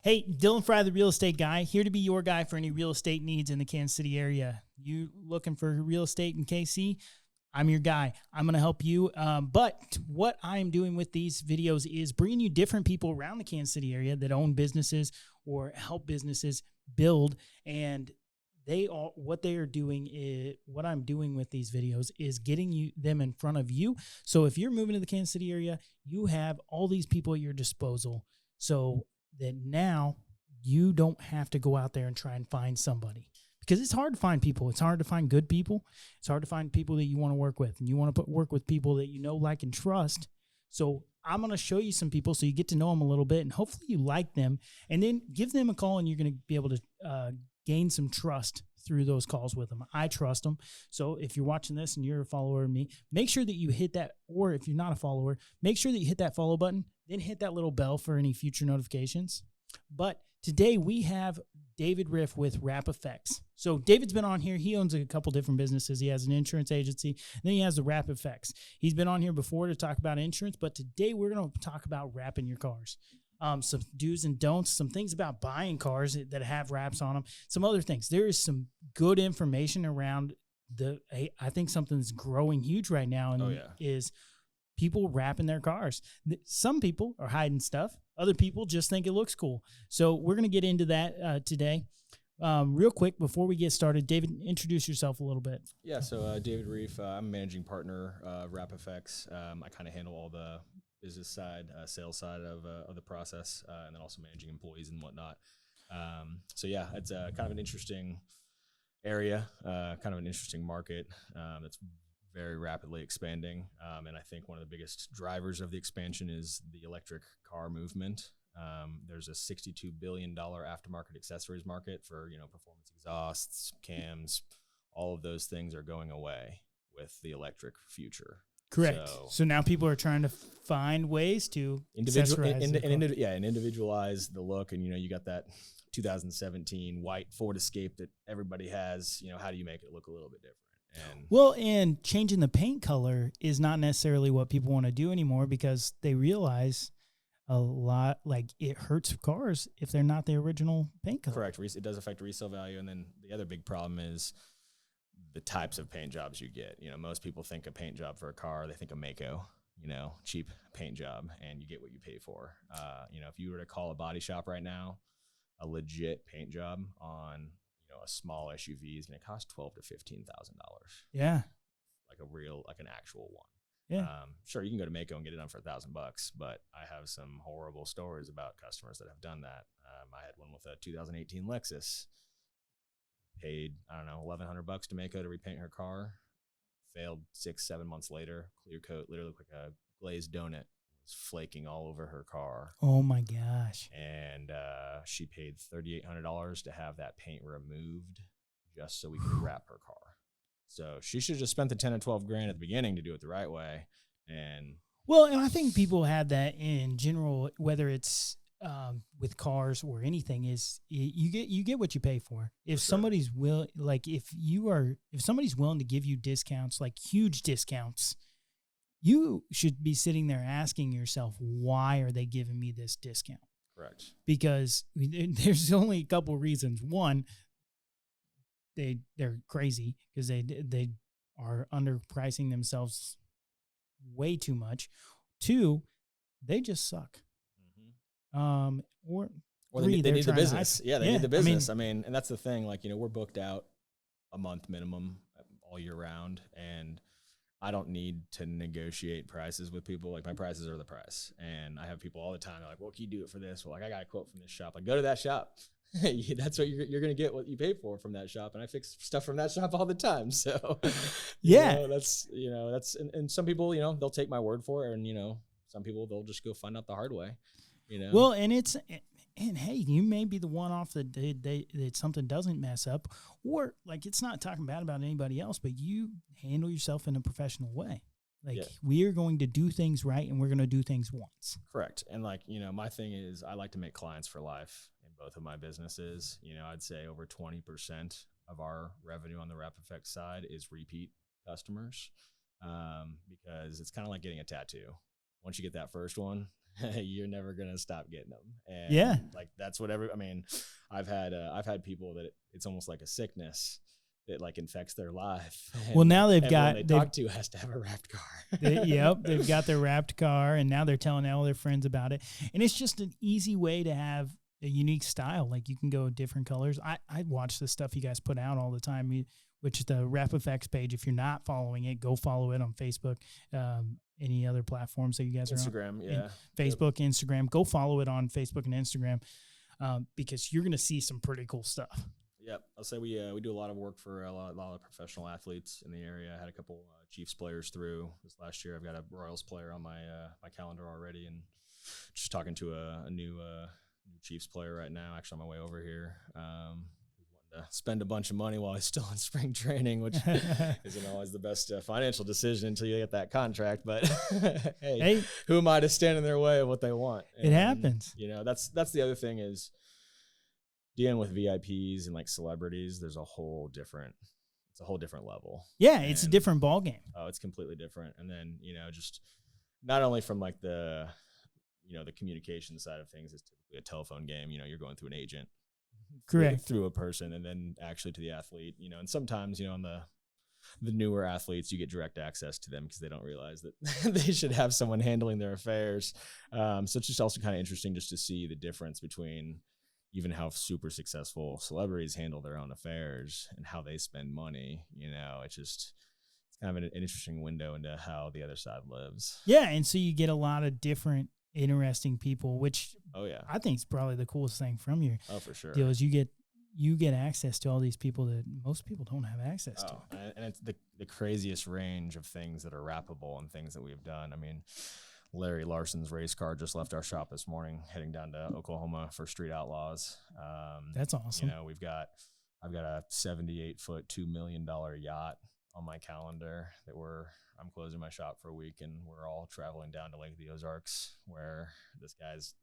Hey, Dylan Fry, the real estate guy, here to be your guy for any real estate needs in the Kansas City area. You looking for real estate in KC? I'm your guy. I'm going to help you. But what I'm doing with these videos is bringing you different people around the Kansas City area that own businesses or help businesses build. And what they are doing is what I'm doing with these videos is getting them in front of you. So if you're moving to the Kansas City area, you have all these people at your disposal. So that now you don't have to go out there and try and find somebody, because it's hard to find people. It's hard to find good people. It's hard to find people that you want to work with, and you want to work with people that you know, like, and trust. So I'm going to show you some people so you get to know them a little bit, and hopefully you like them, and then give them a call, and you're going to be able to gain some trust through those calls with them. I trust them. So if you're watching this and you're a follower of me, make sure that you hit that, or if you're not a follower, make sure that you hit that follow button, then hit that little bell for any future notifications. But today we have David Riff with Wrap Effects. So David's been on here. He owns a couple different businesses. He has an insurance agency, and then he has the Wrap Effects. He's been on here before to talk about insurance, but today we're going to talk about wrapping your cars. Some do's and don'ts, some things about buying cars that have wraps on them, some other things. There is some good information around I think something that's growing huge right now is people wrapping their cars. Some people are hiding stuff. Other people just think it looks cool. So we're going to get into that today. Real quick, before we get started, David, introduce yourself a little bit. Yeah, so David Reef, I'm managing partner of Wrap Effects. I kind of handle all the business side, sales side of the process, and then also managing employees and whatnot. So yeah, it's kind of an interesting area, kind of an interesting market that's very rapidly expanding. And I think one of the biggest drivers of the expansion is the electric car movement. There's a $62 billion aftermarket accessories market for, performance exhausts, cams, all of those things are going away with the electric future. Correct. So now people are trying to find ways to individualize And changing the paint color is not necessarily what people want to do anymore, because they realize a lot, like, it hurts cars if they're not the original paint color. Correct. It does affect resale value. And then the other big problem is the types of paint jobs you get. Most people think a paint job for a car, they think of Maaco, cheap paint job, and you get what you pay for. If you were to call a body shop right now, a legit paint job on a small SUV is going to cost $12,000 to $15,000. Yeah, like an actual one. Yeah, sure, you can go to Maaco and get it done for $1,000, but I have some horrible stories about customers that have done that. I had one with a 2018 Lexus. Paid, $1,100 to Maaco to repaint her car. Failed 6-7 months later. Clear coat, literally looked like a glazed donut. Was flaking all over her car. Oh my gosh! And she paid $3,800 to have that paint removed, just so we could wrap her car. So she should have just spent the $10,000 or $12,000 at the beginning to do it the right way. And I think people have that in general, whether it's with cars or anything, is you get what you pay for. If somebody's if somebody's willing to give you discounts, like huge discounts, you should be sitting there asking yourself, why are they giving me this discount? Correct. Because there's only a couple of reasons. One, they're crazy because they are underpricing themselves way too much. Two, they just suck. Or they need the business. They need the business. And that's the thing. We're booked out a month minimum all year round, and I don't need to negotiate prices with people. Like, my prices are the price. And I have people all the time. They're like, well, can you do it for this? Well, I got a quote from this shop. Go to that shop. That's what you're going to get, what you pay for from that shop. And I fix stuff from that shop all the time. So that's and some people, they'll take my word for it. And, some people, they'll just go find out the hard way. Well, and hey, you may be the one off that something doesn't mess up, or it's not talking bad about anybody else, but you handle yourself in a professional way. We are going to do things right, and we're going to do things once. Correct. And my thing is, I like to make clients for life in both of my businesses. I'd say over 20% of our revenue on the Wrap Effects side is repeat customers, because it's kind of like getting a tattoo. Once you get that first one, you're never gonna stop getting them. And Yeah. like that's whatever. I mean, I've had people that it's almost like a sickness that like infects their life. Well, And now they've everyone got they they've talk to has to have a wrapped car. yep, they've got their wrapped car, and now they're telling all their friends about it. And it's just an easy way to have a unique style. Like you can go different colors. I watch the stuff you guys put out all the time, which is the Rap Effects page. If you're not following it, go follow it on Facebook. Any other platforms that you guys are on? Instagram, yeah. Facebook, Instagram. Go follow it on Facebook and Instagram because you're going to see some pretty cool stuff. Yep, I'll say we do a lot of work for a lot of professional athletes in the area. I had a couple Chiefs players through this last year. I've got a Royals player on my my calendar already, and just talking to a new Chiefs player right now. Actually, on my way over here, who's wanting to spend a bunch of money while he's still in spring training, which isn't always the best financial decision until you get that contract. But hey, who am I to stand in their way of what they want? It happens. You know, that's the other thing is, dealing with VIPs and like celebrities, it's a whole different level. Yeah, it's a different ball game. Oh, it's completely different. And then, just not only from like the communication side of things, it's typically a telephone game. You're going through an agent. Correct. Through a person and then actually to the athlete, and sometimes, on the newer athletes, you get direct access to them because they don't realize that they should have someone handling their affairs. So it's just also kind of interesting just to see the difference between even how super successful celebrities handle their own affairs and how they spend money. It's kind of an interesting window into how the other side lives. Yeah, and so you get a lot of different interesting people, which I think is probably the coolest thing from your for sure deal is you get access to all these people that most people don't have access to. And it's the craziest range of things that are rappable and things that we've done. I mean, Larry Larson's race car just left our shop this morning, heading down to Oklahoma for Street Outlaws. That's awesome. I've got a 78-foot, $2 million yacht on my calendar that I'm closing my shop for a week, and we're all traveling down to Lake of the Ozarks, where this guy's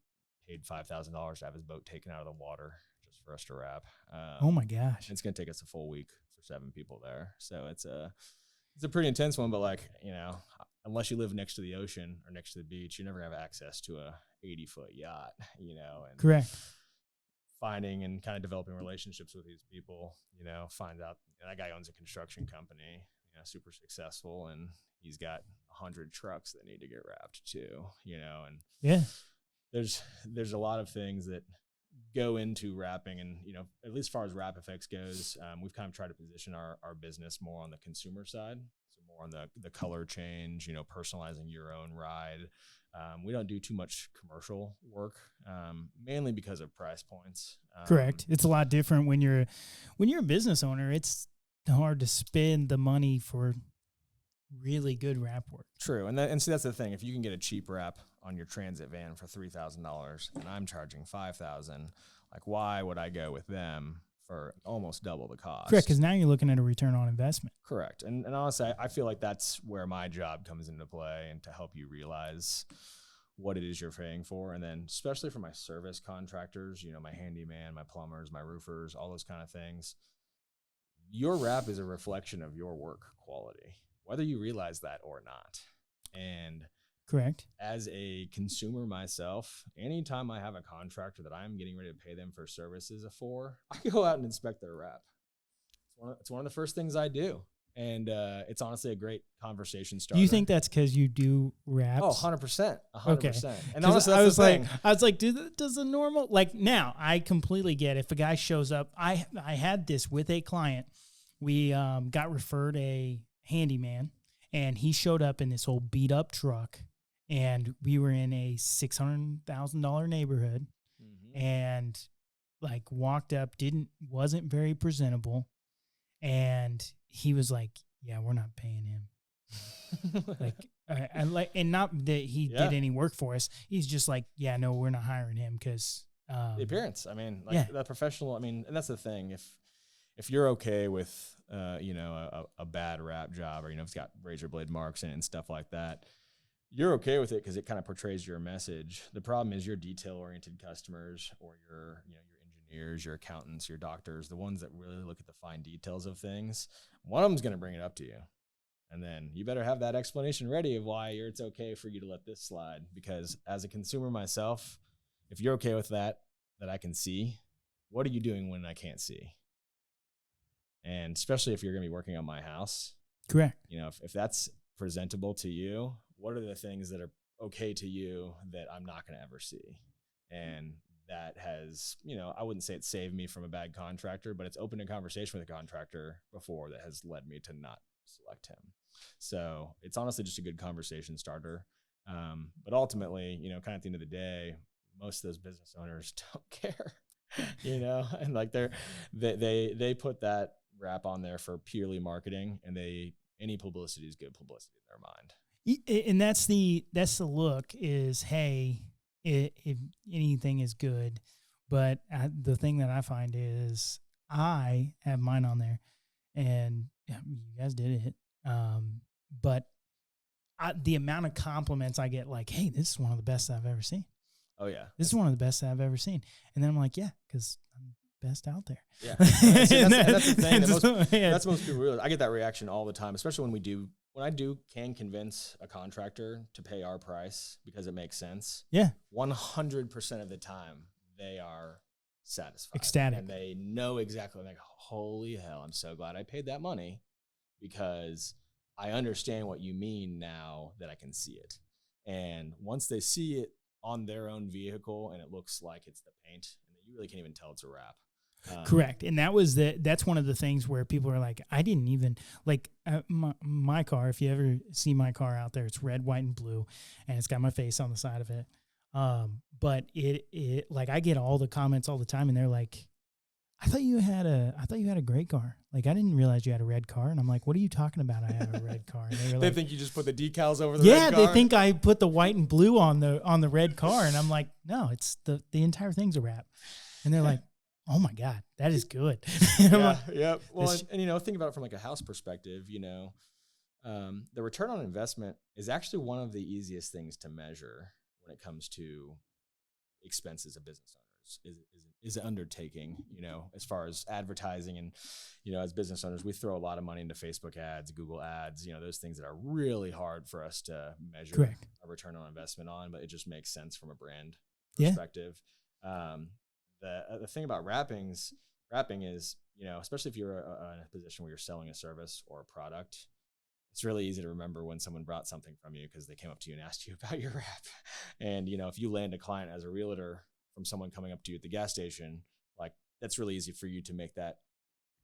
paid $5,000 to have his boat taken out of the water just for us to wrap. Oh my gosh! It's going to take us a full week for 7 people there, so it's a pretty intense one. But unless you live next to the ocean or next to the beach, you never have access to a 80-foot yacht, and correct. Finding and kind of developing relationships with these people, find out that guy owns a construction company, super successful, and he's got 100 trucks that need to get wrapped too, and yeah, there's a lot of things that go into wrapping, and at least as far as Rap Effects goes, we've kind of tried to position our business more on the consumer side. More on the color change, personalizing your own ride. We don't do too much commercial work, mainly because of price points. Correct. It's a lot different when you're a business owner. It's hard to spend the money for really good wrap work. True, and see that's the thing. If you can get a cheap wrap on your transit van for $3,000, and I'm charging $5,000, like why would I go with them for almost double the cost? Correct, because now you're looking at a return on investment. Correct. And honestly, I feel like that's where my job comes into play, and to help you realize what it is you're paying for. And then especially for my service contractors, my handyman, my plumbers, my roofers, all those kind of things, your wrap is a reflection of your work quality, whether you realize that or not. And correct. As a consumer myself, anytime I have a contractor that I'm getting ready to pay them for services for, I go out and inspect their wrap. It's one of the first things I do. And it's honestly a great conversation starter. Do you think that's because you do wraps? Oh, 100%. 100%. Okay. And honestly, I was like, does the normal, like now I completely get if a guy shows up. I had this with a client. We got referred a handyman, and he showed up in this old beat up truck. And we were in a $600,000 neighborhood, and like walked up, wasn't very presentable, and he was like, "Yeah, we're not paying him." And not that he did any work for us. He's just like, "Yeah, no, we're not hiring him because the appearance." I mean, that professional. I mean, and that's the thing. If you're okay with a bad wrap job, or it's got razor blade marks in it and stuff like that, you're okay with it because it kind of portrays your message. The problem is your detail-oriented customers, or your engineers, your accountants, your doctors, the ones that really look at the fine details of things. One of them's going to bring it up to you. And then you better have that explanation ready of why it's okay for you to let this slide. Because as a consumer myself, if you're okay with that I can see, what are you doing when I can't see? And especially if you're going to be working on my house. Correct. You know, if that's presentable to you, what are the things that are okay to you that I'm not going to ever see? And that has, you know, I wouldn't say it saved me from a bad contractor, but it's opened a conversation with a contractor before that has led me to not select him. So it's honestly just a good conversation starter. But ultimately, you know, kind of at the end of the day, most of those business owners don't care, you know, and like they put that wrap on there for purely marketing, and any publicity is good publicity in their mind. And that's the look is, hey, if anything is good, but the thing that I find is I have mine on there, and you guys did it. But the amount of compliments I get, like, hey, this is one of the best I've ever seen. Oh yeah, this is one of the best I've ever seen. And then I'm like, yeah, because I'm the best out there. Yeah, that's the thing. That's most people realize. I get that reaction all the time, especially when I can convince a contractor to pay our price because it makes sense. Yeah. 100% of the time they are satisfied. Ecstatic. And they know exactly, like, holy hell, I'm so glad I paid that money because I understand what you mean now that I can see it. And once they see it on their own vehicle and it looks like it's the paint, and you really can't even tell it's a wrap. Correct. And that's one of the things where people are like, I didn't even like my car. If you ever see my car out there, it's red, white, and blue, and it's got my face on the side of it. But it like, I get all the comments all the time, and they're like, I thought you had a great car. Like, I didn't realize you had a red car. And I'm like, what are you talking about? I have a red car. And they think you just put the decals over the red car? Yeah, they think I put the white and blue on the red car. And I'm like, no, it's the entire thing's a wrap. And they're like, oh my God, that is good. Yeah. Well, and you know, think about it from like a house perspective, you know, the return on investment is actually one of the easiest things to measure when it comes to expenses of business owners is an undertaking, you know, as far as advertising. And, you know, as business owners, we throw a lot of money into Facebook ads, Google ads, you know, those things that are really hard for us to measure a return on investment on, but it just makes sense from a brand perspective. The thing about wrapping is, you know, especially if you're in a position where you're selling a service or a product, it's really easy to remember when someone brought something from you because they came up to you and asked you about your wrap. And, you know, if you land a client as a realtor from someone coming up to you at the gas station, like, that's really easy for you to make that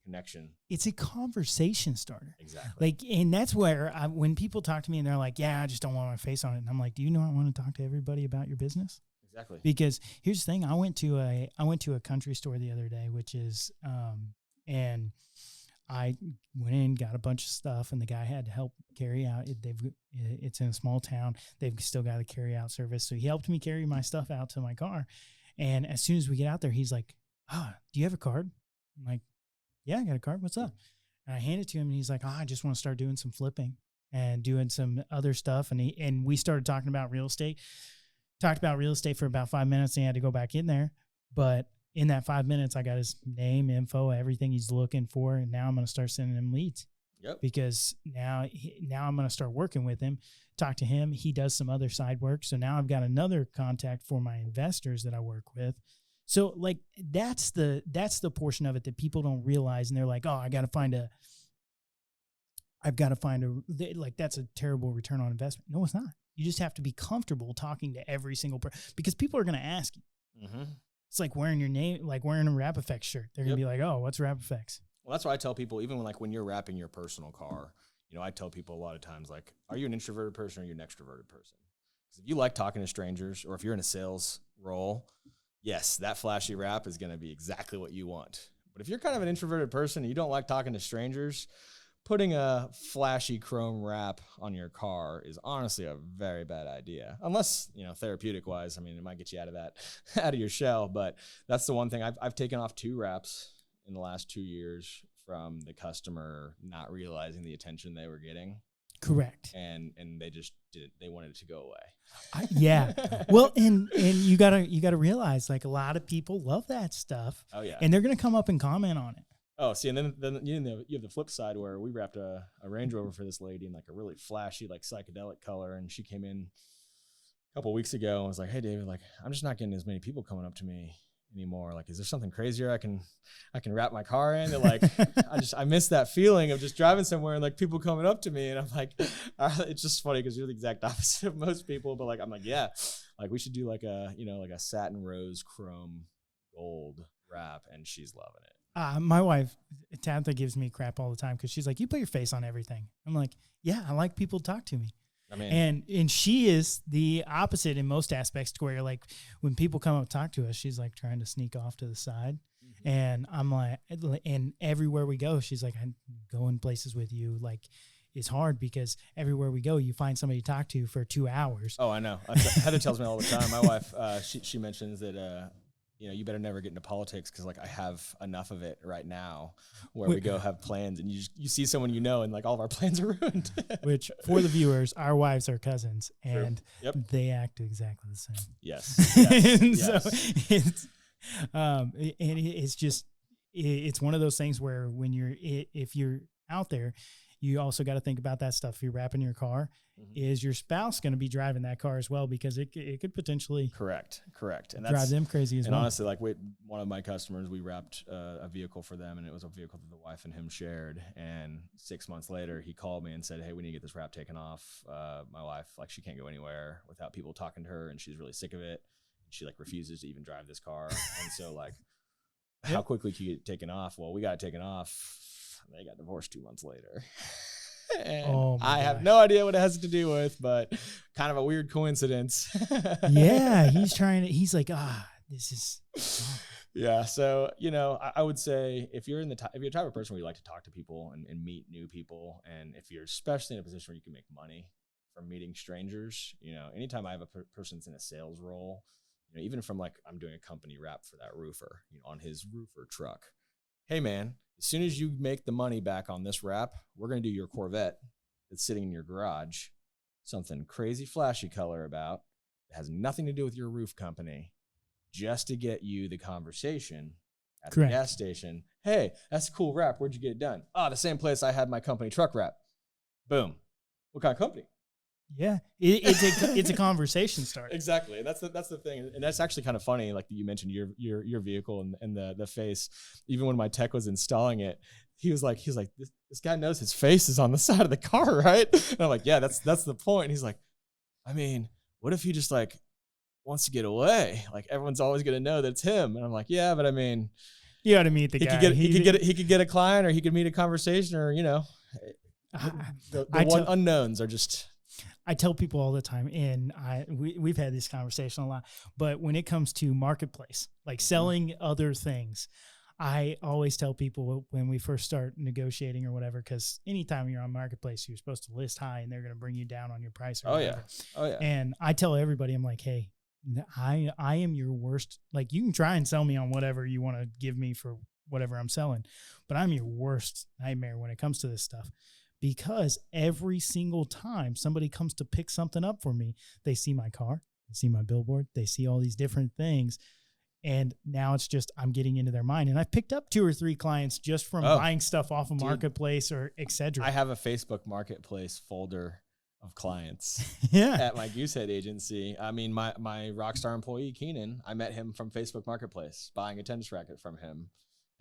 connection. It's a conversation starter. Exactly. Like, and that's where when people talk to me and they're like, yeah, I just don't want my face on it. And I'm like, do you know I want to talk to everybody about your business? Exactly. Because here's the thing, I went to a country store the other day, which is and I went in, got a bunch of stuff, and the guy had to help carry out. It's in a small town. They've still got a carry out service, so he helped me carry my stuff out to my car. And as soon as we get out there, he's like, do you have a card? I'm like, yeah, I got a card. What's up? And I hand it to him, and he's like, I just want to start doing some flipping and doing some other stuff. And we started talking about real estate. Talked about real estate for about 5 minutes, and he had to go back in there. But in that 5 minutes, I got his name, info, everything he's looking for. And now I'm going to start sending him leads. Yep. Because now I'm going to start working with him, talk to him. He does some other side work. So now I've got another contact for my investors that I work with. So like, that's the portion of it that people don't realize. And they're like, oh, I've got to find a, like, that's a terrible return on investment. No, it's not. You just have to be comfortable talking to every single person because people are going to ask you. Mm-hmm. It's like wearing your name, like wearing a Wrap Effects shirt. They're going to be like, oh, what's Wrap Effects? Well, that's why I tell people, even when you're wrapping your personal car, you know, I tell people a lot of times, like, are you an introverted person or are you an extroverted person? Because if you like talking to strangers or if you're in a sales role, yes, that flashy wrap is going to be exactly what you want. But if you're kind of an introverted person and you don't like talking to strangers, putting a flashy chrome wrap on your car is honestly a very bad idea. Unless, you know, therapeutic wise, I mean, it might get you out of your shell. But that's the one thing I've taken off 2 wraps in the last 2 years from the customer not realizing the attention they were getting. Correct. And they just they wanted it to go away. Yeah. Well, and you gotta realize, like, a lot of people love that stuff. Oh yeah. And they're gonna come up and comment on it. Oh, see, and then you have the flip side where we wrapped a Range Rover for this lady in like a really flashy, like psychedelic color, and she came in a couple weeks ago and was like, "Hey, David, like I'm just not getting as many people coming up to me anymore. Like, is there something crazier I can wrap my car in?" And like, I miss that feeling of just driving somewhere and like people coming up to me, and I'm like, it's just funny because you're the exact opposite of most people. But like, I'm like, yeah, like we should do like a like a satin rose chrome gold wrap, and she's loving it. My wife, Tabitha, gives me crap all the time because she's like, "You put your face on everything." I'm like, "Yeah, I like people to talk to me." I mean, and she is the opposite in most aspects, to where like when people come up to talk to us, she's like trying to sneak off to the side. Mm-hmm. And I'm like, and everywhere we go, she's like, "I'm going places with you." Like, it's hard because everywhere we go, you find somebody to talk to for 2 hours. Oh, I know. Heather tells me all the time. My wife, she mentions that, you better never get into politics because like I have enough of it right now where we go have plans and you see someone and like all of our plans are ruined. Which for the viewers, our wives are cousins and they act exactly the same. Yes. So it's just, it's one of those things where when if you're out there, you also got to think about that stuff. If you're wrapping your car, is your spouse going to be driving that car as well? Because it could potentially correct, and drive them crazy as well. And honestly, like one of my customers, we wrapped a vehicle for them, and it was a vehicle that the wife and him shared. And 6 months later, he called me and said, "Hey, we need to get this wrap taken off. My wife, like, she can't go anywhere without people talking to her, and she's really sick of it. She like refuses to even drive this car." And so like, how quickly can you get it taken off? Well, we got it taken off. They got divorced 2 months later. And I have no idea what it has to do with, but kind of a weird coincidence. Yeah, he's like, this is. Yeah, so I would say if you're the type of person where you like to talk to people and meet new people, and if you're especially in a position where you can make money from meeting strangers, anytime I have a person that's in a sales role, even from like I'm doing a company wrap for that roofer, on his roofer truck. Hey man, as soon as you make the money back on this wrap, we're going to do your Corvette that's sitting in your garage, something crazy flashy color about, it has nothing to do with your roof company, just to get you the conversation at the gas station. Hey, that's a cool wrap. Where'd you get it done? Oh, the same place I had my company truck wrap. Boom. What kind of company? Yeah, it's a conversation starter. Exactly, and that's the thing, and that's actually kind of funny. Like you mentioned your vehicle and the face. Even when my tech was installing it, he was like, this guy knows his face is on the side of the car, right? And I'm like, yeah, that's the point. And he's like, I mean, what if he just like wants to get away? Like everyone's always gonna know that it's him. And I'm like, yeah, but I mean, you got to meet the guy. He could get a client, or he could meet a conversation, or the unknowns are just. I tell people all the time, and we've had this conversation a lot, but when it comes to marketplace, like selling other things, I always tell people when we first start negotiating or whatever, because anytime you're on marketplace, you're supposed to list high and they're going to bring you down on your price. Or whatever. Oh yeah. And I tell everybody, I'm like, hey, I am your worst. Like, you can try and sell me on whatever you want to give me for whatever I'm selling, but I'm your worst nightmare when it comes to this stuff. Because every single time somebody comes to pick something up for me, they see my car, they see my billboard, they see all these different things. And now it's just, I'm getting into their mind. And I've picked up 2 or 3 clients just from buying stuff off of Marketplace or et cetera. I have a Facebook Marketplace folder of clients at my Goosehead agency. I mean, my Rockstar employee, Keenan, I met him from Facebook Marketplace, buying a tennis racket from him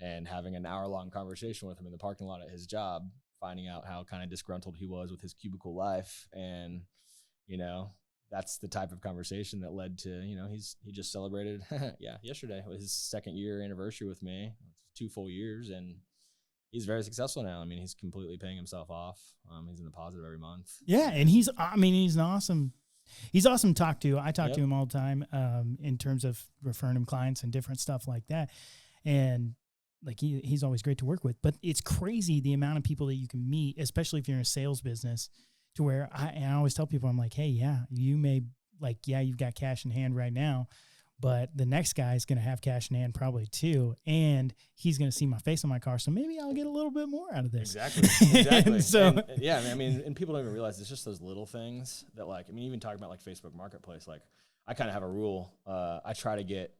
and having an hour-long conversation with him in the parking lot at his job, finding out how kind of disgruntled he was with his cubicle life. And, that's the type of conversation that led to, he just celebrated, yesterday was his 2nd year anniversary with me, 2 full years. And he's very successful now. I mean, he's completely paying himself off. He's in the positive every month. Yeah. And he's awesome to talk to. I talk to him all the time, in terms of referring him clients and different stuff like that. And like he's always great to work with, but it's crazy the amount of people that you can meet, especially if you're in a sales business, to where I always tell people, I'm like, hey, you've got cash in hand right now, but the next guy is going to have cash in hand probably too. And he's going to see my face on my car. So maybe I'll get a little bit more out of this. Exactly. So and people don't even realize it's just those little things that even talking about like Facebook Marketplace, like I kind of have a rule. I try to get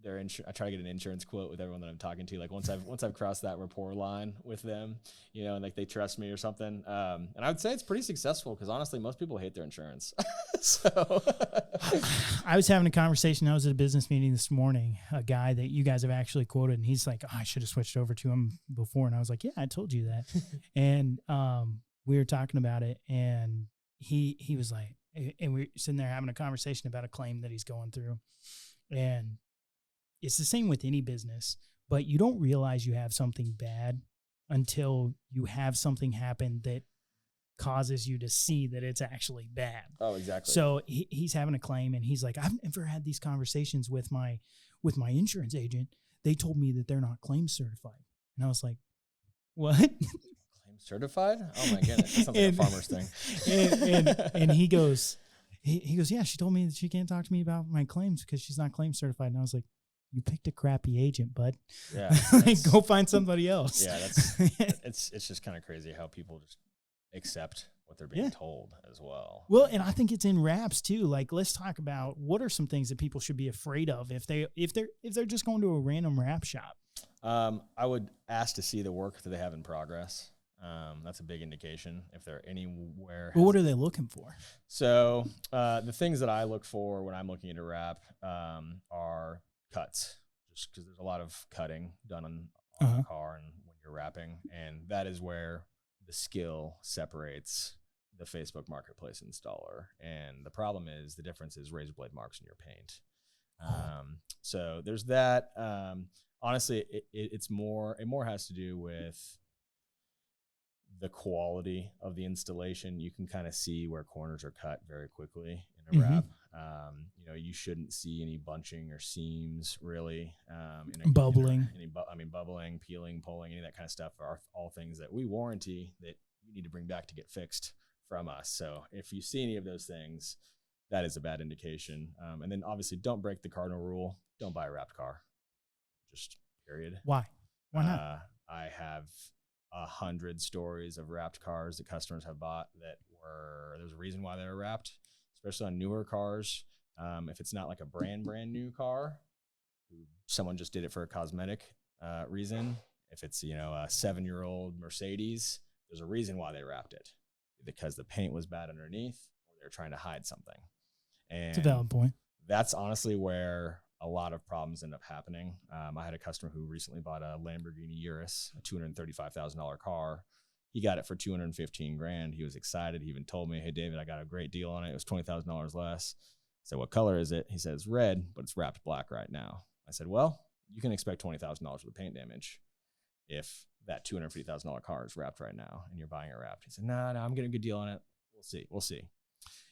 I try to get an insurance quote with everyone that I'm talking to. Like once I've crossed that rapport line with them, you know, and like they trust me or something. And I would say it's pretty successful because honestly, most people hate their insurance. So I was having a conversation. I was at a business meeting this morning, a guy that you guys have actually quoted, and he's like, oh, I should have switched over to him before. And I was like, yeah, I told you that. And we were talking about it, and he was like, and we were sitting there having a conversation about a claim that he's going through. And it's the same with any business, but you don't realize you have something bad until you have something happen that causes you to see that it's actually bad. Oh, exactly. So he's having a claim, and he's like, I've never had these conversations with my insurance agent. They told me that they're not claim certified. And I was like, what? Claim certified? Oh my goodness. That sounds like a farmer's thing. And he goes, yeah, she told me that she can't talk to me about my claims because she's not claim certified. And I was like, you picked a crappy agent, bud. Yeah. Like, go find somebody else. Yeah, it's just kind of crazy how people just accept what they're being told as well. Well, and I think it's in wraps too. Like, let's talk about what are some things that people should be afraid of if they're just going to a random wrap shop. I would ask to see the work that they have in progress. That's a big indication if they're anywhere. Well, what are they looking for? So the things that I look for when I'm looking at a wrap are cuts, just because there's a lot of cutting done on the car and when you're wrapping, and that is where the skill separates the Facebook Marketplace installer. And the problem is the difference is razor blade marks in your paint. So there's that. Honestly, it more has to do with the quality of the installation. You can kind of see where corners are cut very quickly in a wrap. You know, you shouldn't see any bunching or seams really. Bubbling. Bubbling, peeling, pulling, any of that kind of stuff are all things that we warranty that you need to bring back to get fixed from us. So if you see any of those things, that is a bad indication. And then obviously don't break the cardinal rule. Don't buy a wrapped car. Just period. Why? Why not? I have 100 stories of wrapped cars that customers have bought there's a reason why they were wrapped, especially on newer cars. If it's not like a brand new car, someone just did it for a cosmetic reason. If it's, you know, a 7-year-old Mercedes, there's a reason why they wrapped it, because the paint was bad underneath or they're trying to hide something. And it's a valid point. That's honestly where a lot of problems end up happening. I had a customer who recently bought a Lamborghini Urus, a $235,000 car. He got it for $215,000. He was excited. He even told me, hey, David, I got a great deal on it. It was $20,000 less. I said, what color is it? He said, it's red, but it's wrapped black right now. I said, well, you can expect $20,000 worth of paint damage if that $250,000 car is wrapped right now and you're buying it wrapped. He said, no, I'm getting a good deal on it. We'll see.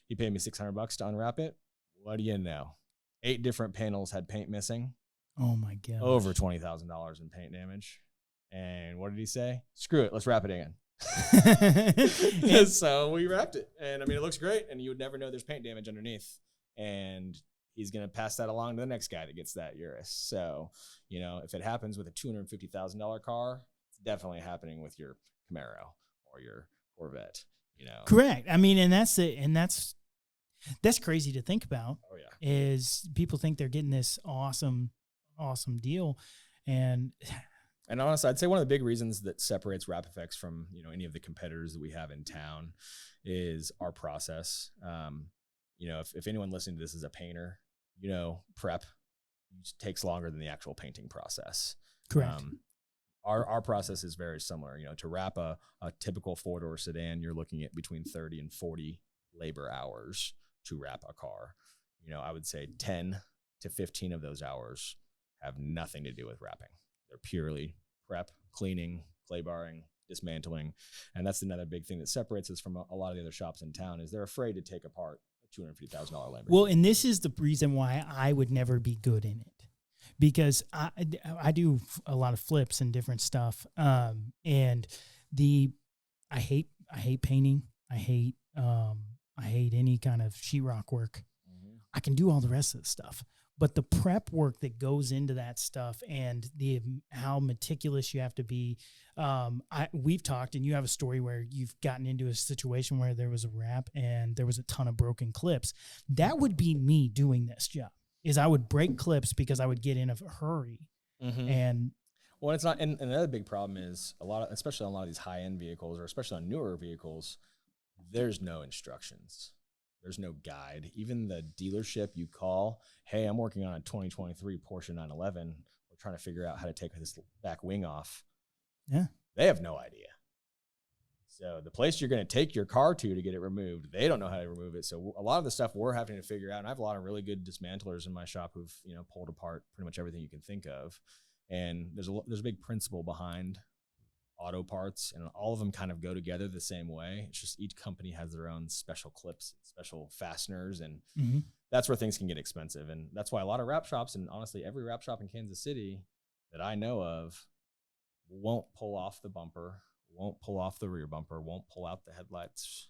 He paid me $600 to unwrap it. What do you know? 8 different panels had paint missing. Oh my God. Over $20,000 in paint damage. And what did he say? Screw it. Let's wrap it again. So we wrapped it. And I mean, it looks great. And you would never know there's paint damage underneath. And he's going to pass that along to the next guy that gets that Urus. So, you know, if it happens with a $250,000 car, it's definitely happening with your Camaro or your Corvette, you know. Correct. I mean, and that's crazy to think about. Oh, yeah. Is people think they're getting this awesome deal. And honestly, I'd say one of the big reasons that separates WrapFX from, you know, any of the competitors that we have in town is our process. You know, if anyone listening to this is a painter, you know, prep takes longer than the actual painting process. Correct. Our process is very similar. You know, to wrap a typical 4-door sedan, you're looking at between 30 and 40 labor hours to wrap a car. You know, I would say 10 to 15 of those hours have nothing to do with wrapping. They're purely prep, cleaning, clay barring, dismantling. And that's another big thing that separates us from a lot of the other shops in town is they're afraid to take apart a $250,000 Lamborghini. Well, and this is the reason why I would never be good in it, because I do a lot of flips and different stuff. And I hate painting. I hate any kind of sheetrock work. Mm-hmm. I can do all the rest of the stuff, but the prep work that goes into that stuff and how meticulous you have to be. We've talked, and you have a story where you've gotten into a situation where there was a wrap and there was a ton of broken clips. That would be me doing this job. is I would break clips because I would get in a hurry. Mm-hmm. And well, it's not. And another big problem is especially on a lot of these high end vehicles, or especially on newer vehicles, there's no instructions. There's no guide. Even the dealership you call, hey, I'm working on a 2023 Porsche 911. We're trying to figure out how to take this back wing off. Yeah. They have no idea. So the place you're going to take your car to get it removed, they don't know how to remove it. So a lot of the stuff we're having to figure out, and I have a lot of really good dismantlers in my shop who've, pulled apart pretty much everything you can think of. And there's a big principle behind auto parts, and all of them kind of go together the same way. It's just each company has their own special clips, special fasteners, and that's where things can get expensive. And that's why a lot of wrap shops, and honestly every wrap shop in Kansas City that I know of, won't pull off the bumper, won't pull off the rear bumper, won't pull out the headlights.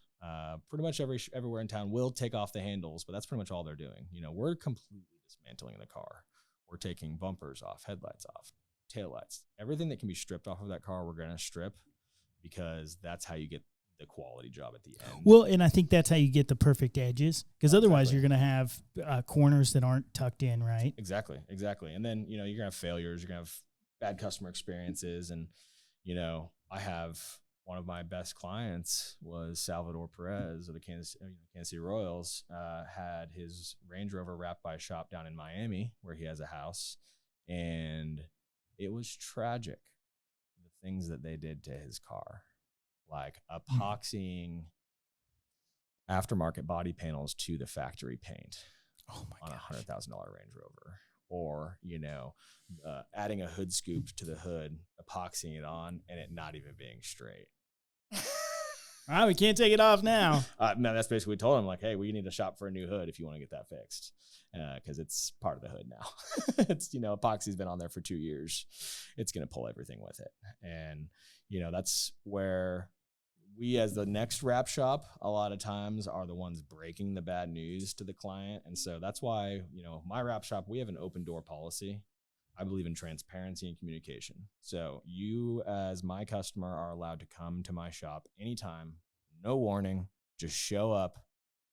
Pretty much everywhere in town will take off the handles, but that's pretty much all they're doing. We're completely dismantling the car. We're taking bumpers off, headlights off, taillights, everything that can be stripped off of that car, we're going to strip, because that's how you get the quality job at the end. Well, and I think that's how you get the perfect edges, because otherwise you're going to have corners that aren't tucked in, right? Exactly. And then, you're going to have failures, you're going to have bad customer experiences. And, I have one of my best clients was Salvador Perez of the Kansas City Royals, had his Range Rover wrapped by a shop down in Miami where he has a house. And it was tragic, the things that they did to his car, like epoxying aftermarket body panels to the factory paint on a $100,000 Range Rover, or, adding a hood scoop to the hood, epoxying it on, and it not even being straight. All right, we can't take it off now. No, that's basically what we told him, like, hey, we need to shop for a new hood if you want to get that fixed, because it's part of the hood now. It's, epoxy's been on there for 2 years. It's going to pull everything with it. And, that's where we, as the next wrap shop, a lot of times are the ones breaking the bad news to the client. And so that's why, my wrap shop, we have an open door policy. I believe in transparency and communication. So you, as my customer, are allowed to come to my shop anytime, no warning, just show up.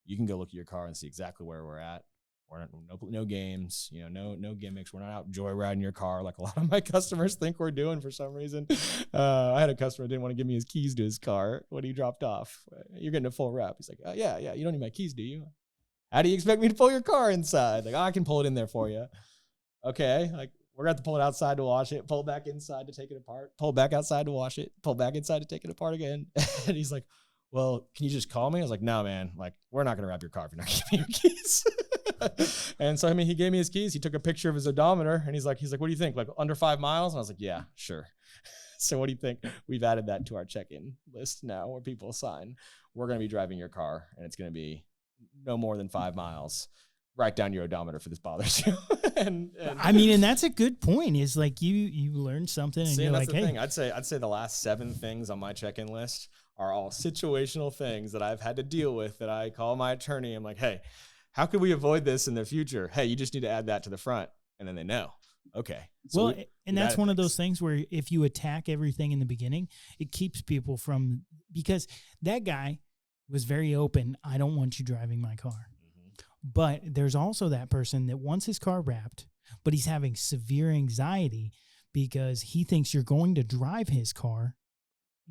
You can go look at your car and see exactly where we're at. We're not, no games, no gimmicks. We're not out joyriding your car like a lot of my customers think we're doing for some reason. I had a customer who didn't want to give me his keys to his car when he dropped off. You're getting a full wrap. He's like, yeah, you don't need my keys, do you? How do you expect me to pull your car inside? Like, I can pull it in there for you. Okay, like, we're going to have to pull it outside to wash it, pull back inside to take it apart, pull back outside to wash it, pull back inside to take it apart again. And he's like, well, can you just call me? I was like, no, man, like, we're not going to wrap your car if you're not giving me your keys. And so, he gave me his keys. He took a picture of his odometer, and he's like, what do you think? Like, under 5 miles? And I was like, yeah, sure. So what do you think? We've added that to our check-in list now where people sign. We're going to be driving your car, and it's going to be no more than 5 miles. Write down your odometer if this bothers you. and that's a good point. Is like you learn something, and you're that's like, the hey. thing. I'd say the last 7 things on my check-in list are all situational things that I've had to deal with, that I call my attorney. I'm like, hey, how could we avoid this in the future? Hey, you just need to add that to the front. And then they know. Okay. So and that's one of those things where if you attack everything in the beginning, it keeps people from, because that guy was very open. I don't want you driving my car. But there's also that person that wants his car wrapped, but he's having severe anxiety because he thinks you're going to drive his car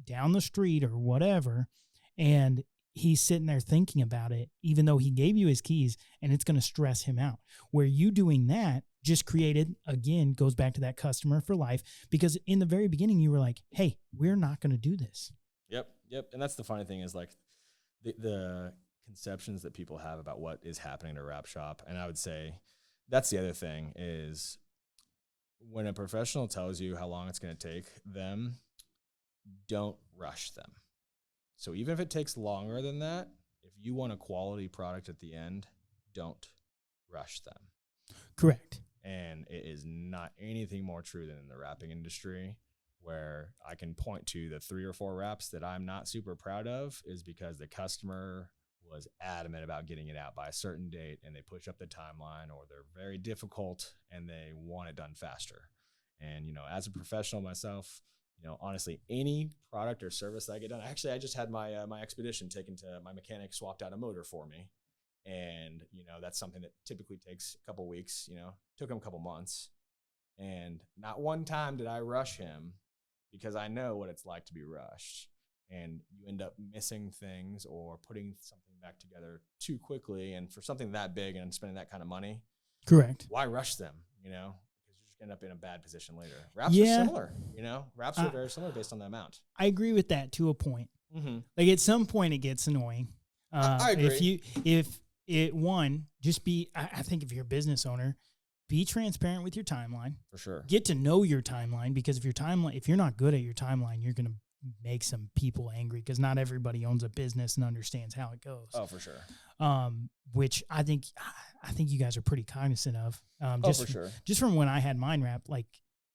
down the street or whatever, and he's sitting there thinking about it, even though he gave you his keys, and it's going to stress him out. Where you doing that just created, again, goes back to that customer for life, because in the very beginning you were like, hey, we're not going to do this. Yep. And that's the funny thing is, like, the conceptions that people have about what is happening to wrap shop. And I would say that's the other thing, is when a professional tells you how long it's going to take them, don't rush them. So even if it takes longer than that, if you want a quality product at the end, don't rush them. Correct. And it is not anything more true than in the wrapping industry, where I can point to the 3 or 4 wraps that I'm not super proud of, is because the customer was adamant about getting it out by a certain date, and they push up the timeline, or they're very difficult and they want it done faster. And, as a professional myself, honestly, any product or service that I get done, actually, I just had my Expedition taken to my mechanic, swapped out a motor for me. And, that's something that typically takes a couple weeks, took him a couple months. And not one time did I rush him, because I know what it's like to be rushed. And you end up missing things or putting something back together too quickly. And for something that big and spending that kind of money, Correct. why rush them, because you're just going to end up in a bad position later. Wraps are similar, wraps are very similar based on the amount. I agree with that to a point. Mm-hmm. Like at some point it gets annoying. I agree. I think if you're a business owner, be transparent with your timeline. For sure. Get to know your timeline, because if you're not good at your timeline, you're going to make some people angry, because not everybody owns a business and understands how it goes. Oh, for sure. Which I think you guys are pretty cognizant of. For sure. Just from when I had Mind Wrap, like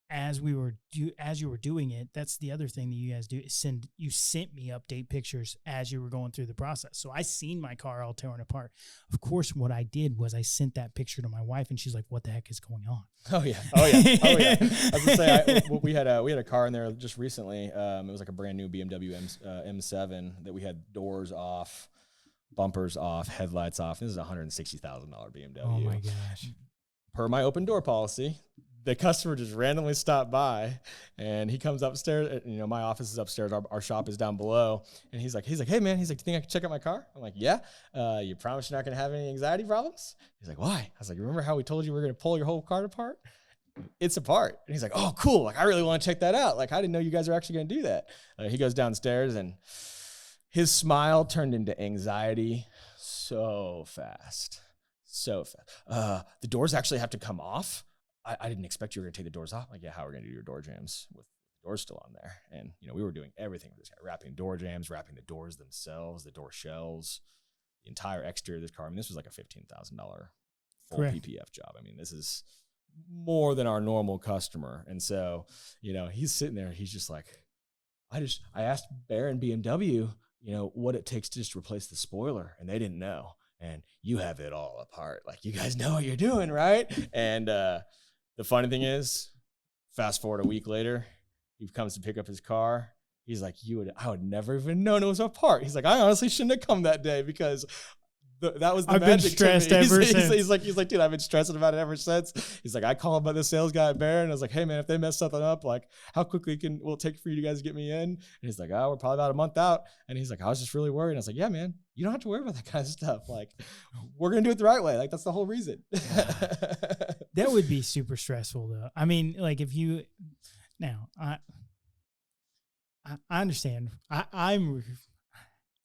as you were doing it, that's the other thing that you guys do is you sent me update pictures as you were going through the process. So I seen my car all torn apart. Of course, what I did was I sent that picture to my wife, and she's like, "What the heck is going on?" Oh yeah. I was gonna say we had a car in there just recently. It was like a brand new BMW M7 that we had doors off, bumpers off, headlights off. This is a $160,000 BMW. Oh my gosh! Per my open door policy, the customer just randomly stopped by, and he comes upstairs. My office is upstairs. Our shop is down below. And he's like, "Hey man," he's like, "Do you think I can check out my car?" I'm like, "Yeah." You promise you're not going to have any anxiety problems? He's like, "Why?" I was like, "Remember how we told you we were going to pull your whole car apart? It's apart." And he's like, "Oh, cool. Like, I really want to check that out. Like, I didn't know you guys are actually going to do that." He goes downstairs, and his smile turned into anxiety so fast. The doors actually have to come off. I didn't expect you were going to take the doors off. Like, yeah, how are we going to do your door jams with the doors still on there? And, we were doing everything with this guy, wrapping door jams, wrapping the doors themselves, the door shells, the entire exterior of this car. I mean, this was like a $15,000 full Correct. PPF job. I mean, this is more than our normal customer. And so, he's sitting there, he's just like, I asked Baron BMW, what it takes to just replace the spoiler, and they didn't know. And you have it all apart. Like, you guys know what you're doing, right? And, the funny thing is, fast forward a week later, he comes to pick up his car. He's like, I would never even known it was apart. He's like, I honestly shouldn't have come that day, because that was the I've magic. been stressed ever since. He's like, dude, I've been stressing about it ever since. He's like, I called about the sales guy at Baron. I was like, "Hey man, if they mess something up, like, how quickly will it take for you guys to get me in?" And he's like, "Oh, we're probably about a month out." And he's like, "I was just really worried." And I was like, "Yeah, man, you don't have to worry about that kind of stuff. Like, we're going to do it the right way. Like, that's the whole reason." That would be super stressful, though. I mean, like, if you now, I understand.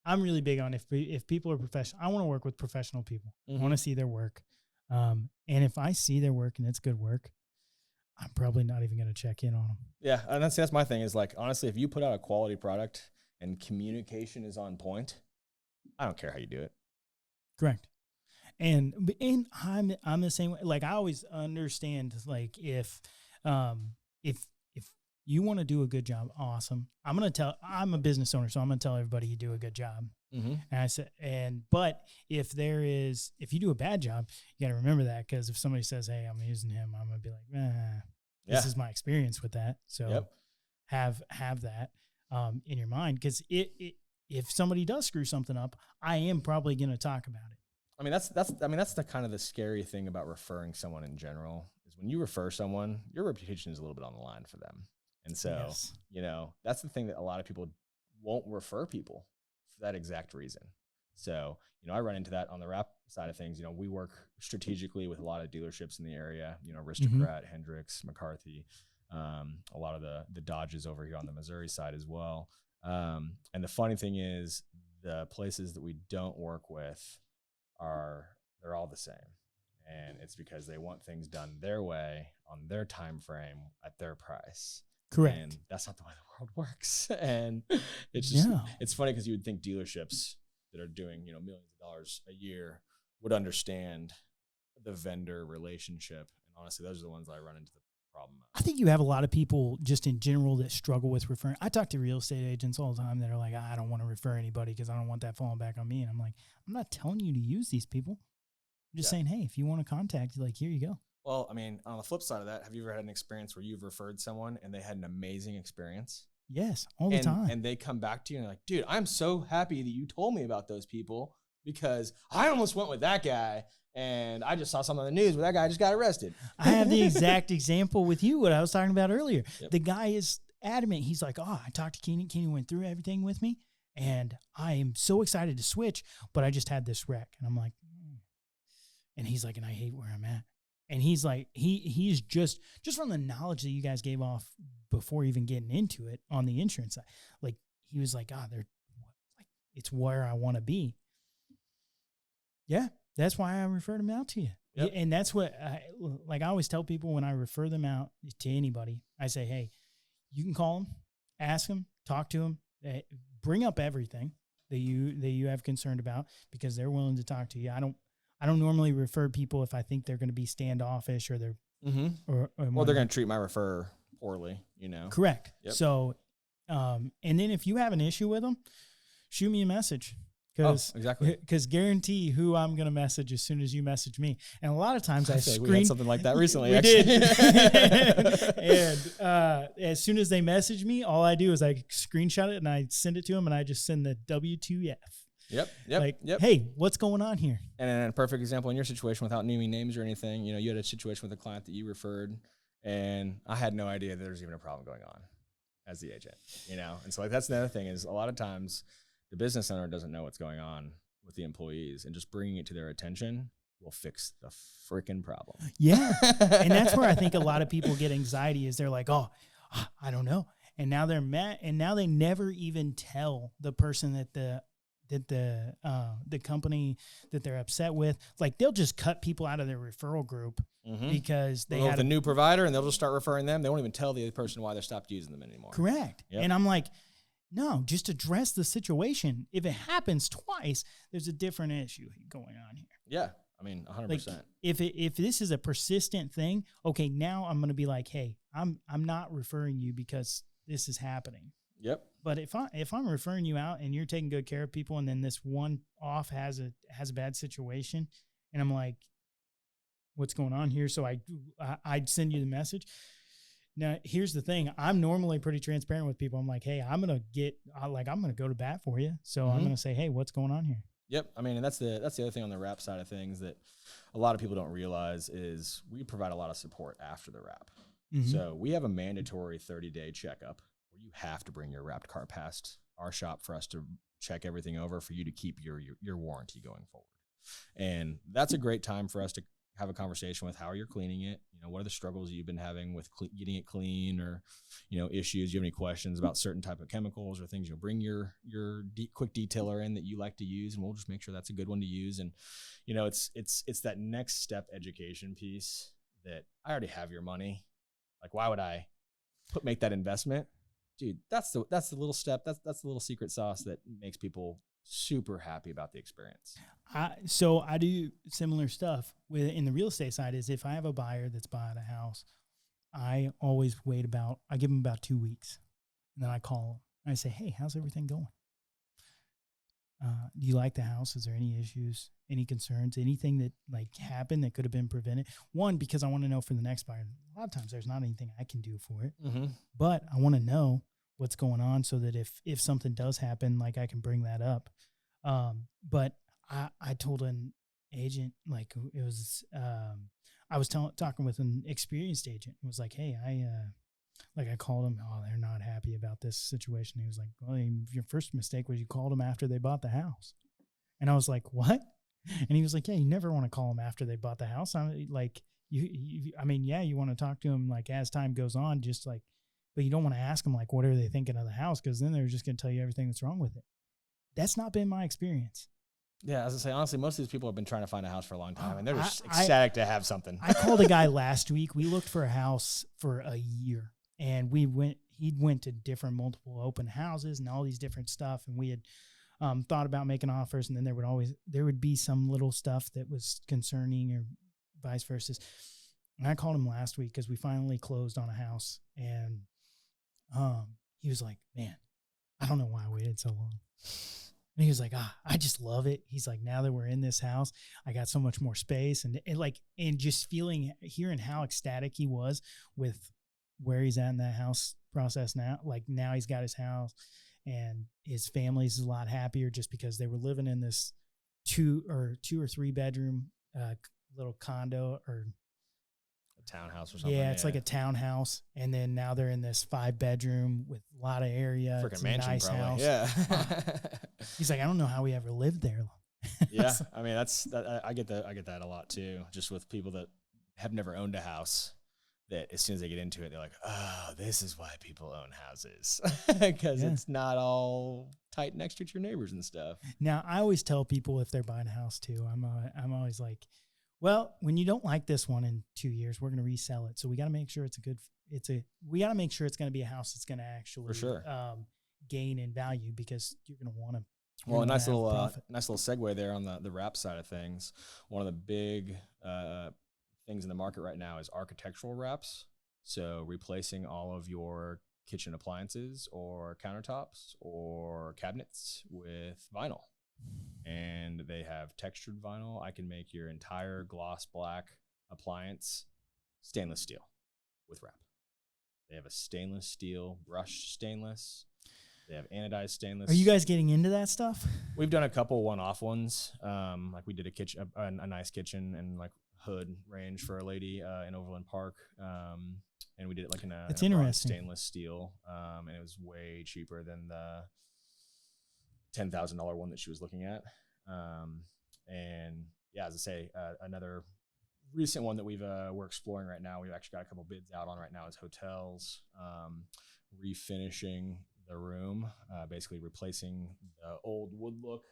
I'm really big on if people are professional. I want to work with professional people. Mm-hmm. I want to see their work, and if I see their work and it's good work, I'm probably not even going to check in on them. Yeah, and that's my thing. Is like, honestly, if you put out a quality product and communication is on point, I don't care how you do it. Correct. And I'm the same way. Like, I always understand, like, if you want to do a good job, awesome. I'm a business owner, so I'm going to tell everybody you do a good job. Mm-hmm. And I said, but if you do a bad job, you got to remember that, because if somebody says, "Hey, I'm using him," I'm going to be like, this is my experience with that. So have that in your mind, because if somebody does screw something up, I am probably going to talk about it. I mean, that's the kind of the scary thing about referring someone in general, is when you refer someone, your reputation is a little bit on the line for them. And so, Yes. That's the thing that a lot of people won't refer people for that exact reason. So, I run into that on the wrap side of things. We work strategically with a lot of dealerships in the area, Aristocrat, Hendricks, McCarthy, a lot of the Dodges over here on the Missouri side as well. And the funny thing is, the places that we don't work with they're all the same. And it's because they want things done their way, on their time frame, at their price. Correct. And that's not the way the world works. And it's just, it's funny, because you would think dealerships that are doing, millions of dollars a year would understand the vendor relationship. And honestly, those are the ones that I run into the problem of. I think you have a lot of people just in general that struggle with referring. I talk to real estate agents all the time that are like, "I don't want to refer anybody because I don't want that falling back on me." And I'm like, I'm not telling you to use these people. I'm just saying, hey, if you want to contact, like, here you go. Well, I mean, on the flip side of that, have you ever had an experience where you've referred someone and they had an amazing experience? Yes, all the time. And they come back to you and they're like, "Dude, I'm so happy that you told me about those people. because I almost went with that guy and I just saw something on the news where that guy just got arrested. I have the exact example with you, what I was talking about earlier. Yep. The guy is adamant. He's like, I talked to Keenan. Keenan went through everything with me, and I am so excited to switch, but I just had this wreck. And I'm like, and he's like, and I hate where I'm at. And he's like, he's just from the knowledge that you guys gave off before even getting into it on the insurance side, like he was like, it's where I want to be. Yeah. That's why I referred them out to you. Yep. And that's what I always tell people when I refer them out to anybody, I say, hey, you can call them, ask them, talk to them, bring up everything that you have concerned about, because they're willing to talk to you. I don't normally refer people if I think they're going to be standoffish or they're, or they're going to treat my referrer poorly, you know? Correct. Yep. So, and then if you have an issue with them, shoot me a message. Because guarantee who I'm going to message as soon as you message me. And a lot of times I screen. We had something like that recently. We did. And as soon as they message me, all I do is I screenshot it and I send it to them, and I just send the W2F. Yep. Hey, what's going on here? And in a perfect example, in your situation, without naming names or anything, you know, you had a situation with a client that you referred, and I had no idea that there's even a problem going on as the agent, you know? And so that's the other thing is a lot of times the business owner doesn't know what's going on with the employees, and just bringing it to their attention will fix the freaking problem. Yeah. And that's where I think a lot of people get anxiety is they're like, I don't know. And now they're mad, and now they never even tell the person that the company that they're upset with, like they'll just cut people out of their referral group because they had a new provider, and they'll just start referring them. They won't even tell the other person why they stopped using them anymore. Correct. Yep. And I'm like, no, just address the situation. If it happens twice, there's a different issue going on here. Yeah. I mean, 100%. Like, if this is a persistent thing, okay, now I'm going to be like, hey, I'm not referring you because this is happening. Yep. But if I'm referring you out and you're taking good care of people, and then this one off has a bad situation, and I'm like, what's going on here? So I'd send you the message. Now, here's the thing. I'm normally pretty transparent with people. I'm like, hey, I'm going to go to bat for you. So I'm going to say, hey, what's going on here? Yep. I mean, and that's the other thing on the wrap side of things that a lot of people don't realize is we provide a lot of support after the wrap. So we have a mandatory 30-day checkup where you have to bring your wrapped car past our shop for us to check everything over for you to keep your warranty going forward. And that's a great time for us to have a conversation with how you're cleaning it. You know, what are the struggles you've been having with getting it clean, or, you know, issues? Do you have any questions about certain type of chemicals or things? You'll bring your quick detailer in that you like to use, and we'll just make sure that's a good one to use. And, you know, it's that next step education piece that I already have your money. Like, why would I make that investment? Dude, that's the little step. That's the little secret sauce that makes people super happy about the experience. So I do similar stuff in the real estate side. Is if I have a buyer that's buying a house, I always I give them about 2 weeks, and then I call them. I say, hey, how's everything going? Do you like the house? Is there any issues, any concerns, anything that like happened that could have been prevented? One, because I want to know for the next buyer. A lot of times there's not anything I can do for it, but I want to know what's going on so that if something does happen, like I can bring that up. But I told an agent, like it was, I was talking with an experienced agent. It was like, hey, I called them. Oh, they're not happy about this situation. He was like, well, your first mistake was you called them after they bought the house. And I was like, what? And he was like, yeah, you never want to call them after they bought the house. I'm like, you want to talk to them like as time goes on, just like, but you don't want to ask them like, what are they thinking of the house? Because then they're just going to tell you everything that's wrong with it. That's not been my experience. Yeah, as I say, honestly, most of these people have been trying to find a house for a long time, and they're just ecstatic to have something. I called a guy last week. We looked for a house for a year, and he went to multiple open houses and all these different stuff, and we had thought about making offers, and then there would be some little stuff that was concerning or vice versa. And I called him last week because we finally closed on a house, and he was like, man, I don't know why I waited so long. And he was like, I just love it. He's like, now that we're in this house, I got so much more space. And just hearing how ecstatic he was with where he's at in that house process now. Like now he's got his house and his family's a lot happier just because they were living in this two or 3 bedroom little condo or A townhouse or something. yeah, it's like a townhouse, and then now they're in this 5 bedroom with a lot of area. Freaking It's a mansion, nice probably. house. Yeah. He's like, I don't know how we ever lived there. Yeah, I mean I get that a lot too. Just with people that have never owned a house, that as soon as they get into it, they're like, "Oh, this is why people own houses because Yeah. it's not all tight next to your neighbors and stuff." Now, I always tell people if they're buying a house too, I'm always like, well, when you don't like this one in 2 years, we're going to resell it. So we got to make sure we got to make sure it's going to be a house that's going to actually For sure. Gain in value, because you're going to want to. Well, a nice little segue there on the wrap side of things. One of the big things in the market right now is architectural wraps. So replacing all of your kitchen appliances or countertops or cabinets with vinyl. And they have textured vinyl. I can make your entire gloss black appliance stainless steel with wrap. They have a stainless steel brushed stainless. They have anodized stainless. Are you guys getting into that stuff? We've done a couple one-off ones. Like we did a kitchen, a nice kitchen and like hood range for a lady in Overland Park. And we did it like in a bronze stainless steel. And it was way cheaper than the $10,000 one that she was looking at. And yeah, as I say, another recent one that we're exploring right now, we've actually got a couple bids out on right now, is hotels, refinishing the room, basically replacing the old wood look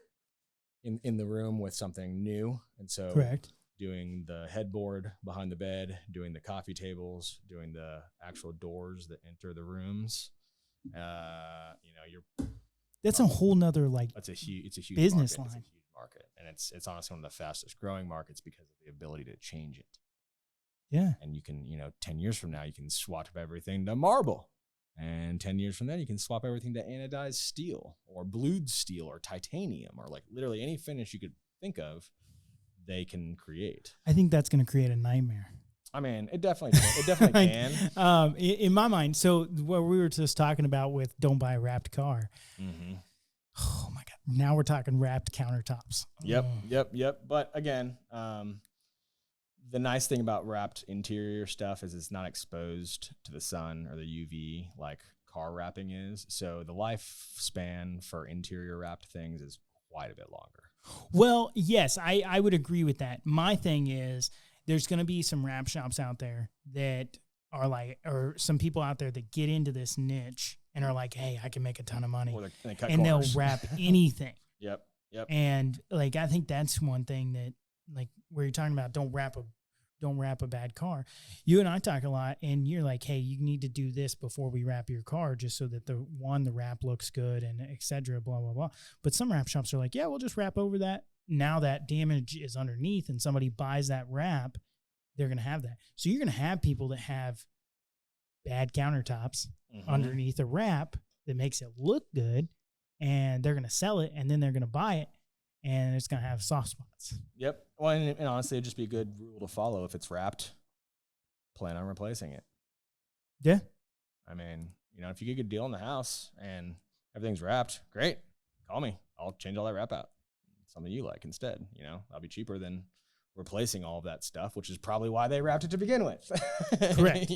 in the room with something new. And so Correct. Doing the headboard behind the bed, doing the coffee tables, doing the actual doors that enter the rooms. That's a whole nother it's a huge business market. line. It's a huge market, and it's honestly one of the fastest growing markets because of the ability to change it. Yeah. And you can, 10 years from now, you can swap everything to marble. And 10 years from then, you can swap everything to anodized steel or blued steel or titanium or like literally any finish you could think of, they can create. I think that's going to create a nightmare. I mean, it definitely can. In my mind, so what we were just talking about with don't buy a wrapped car. Mm-hmm. Oh my God. Now we're talking wrapped countertops. Yep. But again, the nice thing about wrapped interior stuff is it's not exposed to the sun or the UV like car wrapping is. So the lifespan for interior wrapped things is quite a bit longer. Well, yes, I would agree with that. My thing is there's going to be some wrap shops out there that are like, or some people out there that get into this niche and are like, hey, I can make a ton of money. And they'll wrap anything. Yep. And like, I think that's one thing that, like, where you're talking about don't wrap a bad car. You and I talk a lot, and you're like, hey, you need to do this before we wrap your car, just so that the wrap looks good and et cetera, blah, blah, blah. But some wrap shops are like, yeah, we'll just wrap over that. Now that damage is underneath and somebody buys that wrap, they're going to have that. So you're going to have people that have bad countertops underneath a wrap that makes it look good, and they're going to sell it, and then they're going to buy it, and it's going to have soft spots. Yep. Well, and honestly, it'd just be a good rule to follow. If it's wrapped, plan on replacing it. Yeah. I mean, if you get a good deal in the house and everything's wrapped, great. Call me. I'll change all that wrap out. Something you like instead. That'll be cheaper than replacing all of that stuff, which is probably why they wrapped it to begin with. Correct.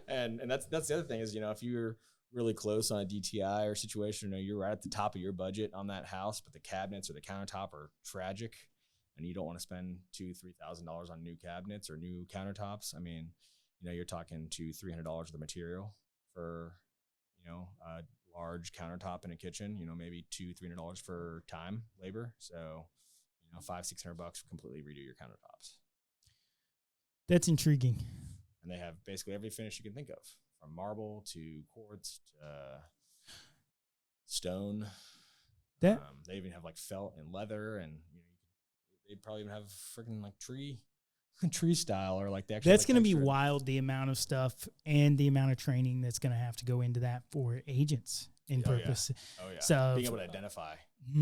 And that's the other thing is, if you're really close on a DTI or situation, you're right at the top of your budget on that house, but the cabinets or the countertop are tragic, and you don't want to spend $2,000-$3,000 on new cabinets or new countertops. I mean, you're talking $200-$300 of the material for, a large countertop in a kitchen. Maybe $200-$300 for time, labor. So, $500-$600 completely redo your countertops. That's intriguing. And they have basically every finish you can think of, from marble to quartz to stone. They even have like felt and leather, and they probably even have freaking like tree style or like the actual. That's going to be wild, the amount of stuff and the amount of training that's going to have to go into that for agents in purpose. Yeah. Oh yeah. So being able to identify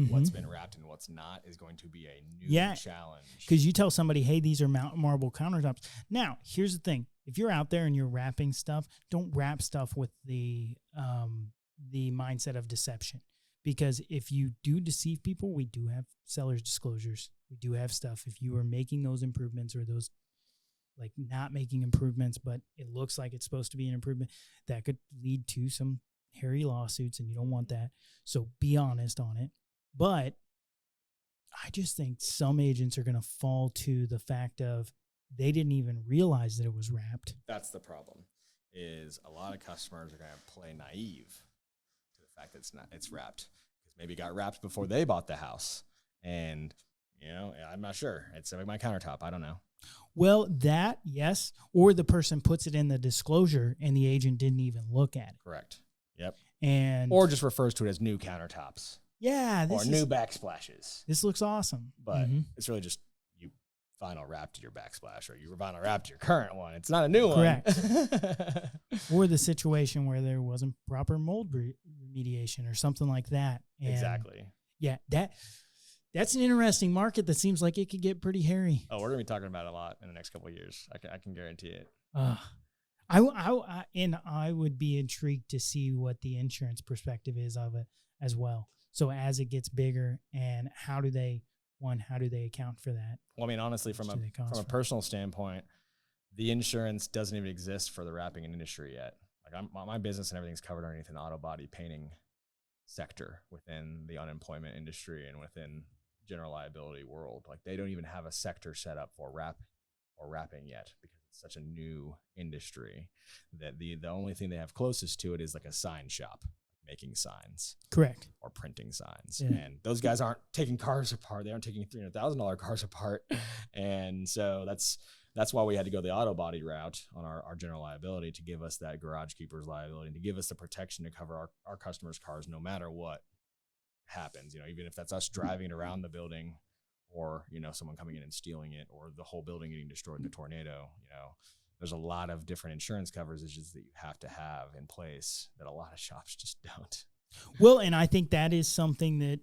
what's been wrapped and what's not is going to be a new challenge. Because you tell somebody, hey, these are marble countertops. Now, here's the thing. If you're out there and you're wrapping stuff, don't wrap stuff with the mindset of deception. because if you do deceive people, we do have seller's disclosures. We do have stuff. If you are making those improvements or those like not making improvements, but it looks like it's supposed to be an improvement, that could lead to some hairy lawsuits, and you don't want that. So be honest on it. But I just think some agents are going to fall to the fact of they didn't even realize that it was wrapped. That's the problem, is a lot of customers are going to play naive to the fact that it's wrapped, because maybe it got wrapped before they bought the house. And, you know, I'm not sure. It's like my countertop. I don't know. Well, that, yes. Or the person puts it in the disclosure and the agent didn't even look at it. Correct. Yep. And or just refers to it as new countertops. Yeah. Or new backsplashes. This looks awesome. But it's really just you vinyl wrapped your backsplash, or you vinyl wrapped your current one. It's not a new one. Correct. Or the situation where there wasn't proper mold remediation or something like that. And exactly. Yeah, that's an interesting market that seems like it could get pretty hairy. Oh, we're going to be talking about it a lot in the next couple of years. I can guarantee it. I would be intrigued to see what the insurance perspective is of it as well. So as it gets bigger, and how do they account for that? Well, I mean, honestly, from a personal standpoint, the insurance doesn't even exist for the wrapping industry yet. Like my business and everything's covered underneath an auto body painting sector within the unemployment industry and within general liability world. Like they don't even have a sector set up for wrapping yet, because it's such a new industry that the only thing they have closest to it is like a sign shop making signs. Correct. Or printing signs. Yeah. And those guys aren't taking cars apart. They aren't taking $300,000 cars apart. And so that's why we had to go the auto body route on our general liability, to give us that garage keeper's liability, and to give us the protection to cover our customers' cars no matter what happens. You know, even if that's us driving it around the building, or, you know, someone coming in and stealing it, or the whole building getting destroyed in a tornado. You know, there's a lot of different insurance coverages that you have to have in place that a lot of shops just don't. Well, and I think that is something that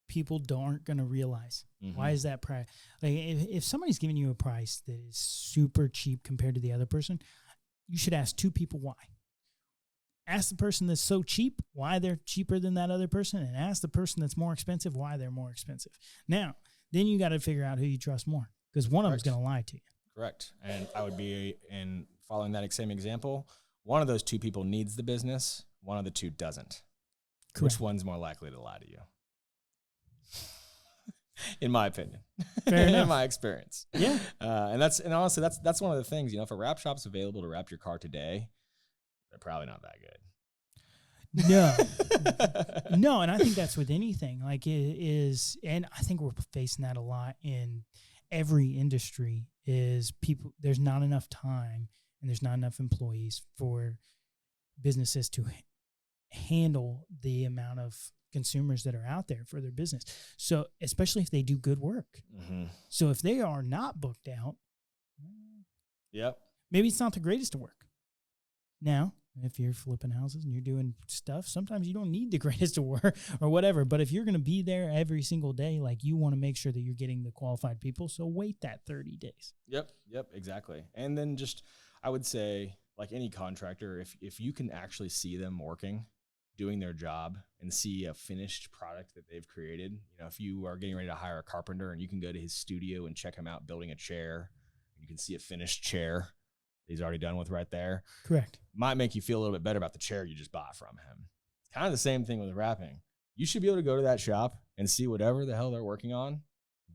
people aren't going to realize. Mm-hmm. Why is that price? Like if somebody's giving you a price that is super cheap compared to the other person, you should ask two people why. Ask the person that's so cheap why they're cheaper than that other person, and ask the person that's more expensive why they're more expensive. Now, then you got to figure out who you trust more, because one of them's going to lie to you. Correct. And I would be, in following that same example, one of those two people needs the business, one of the two doesn't. Correct. Which one's more likely to lie to you? In my opinion. Fair enough. In my experience. Yeah. And honestly, that's one of the things, you know, if a wrap shop's available to wrap your car today, they're probably not that good. No, and I think that's with anything. Like it is, and I think we're facing that a lot in every industry, is people, there's not enough time and there's not enough employees for businesses to handle the amount of consumers that are out there for their business. So especially if they do good work. Mm-hmm. So if they are not booked out, yep, maybe it's not the greatest of work. Now, if you're flipping houses and you're doing stuff, sometimes you don't need the greatest of work or whatever. But if you're going to be there every single day, like, you want to make sure that you're getting the qualified people. So wait that 30 days. Yep, exactly. And then just, I would say, like any contractor, if you can actually see them working, doing their job, and see a finished product that they've created. You know, if you are getting ready to hire a carpenter and you can go to his studio and check him out building a chair, you can see a finished chair he's already done with right there. Correct. Might make you feel a little bit better about the chair you just bought from him. It's kind of the same thing with wrapping. You should be able to go to that shop and see whatever the hell they're working on.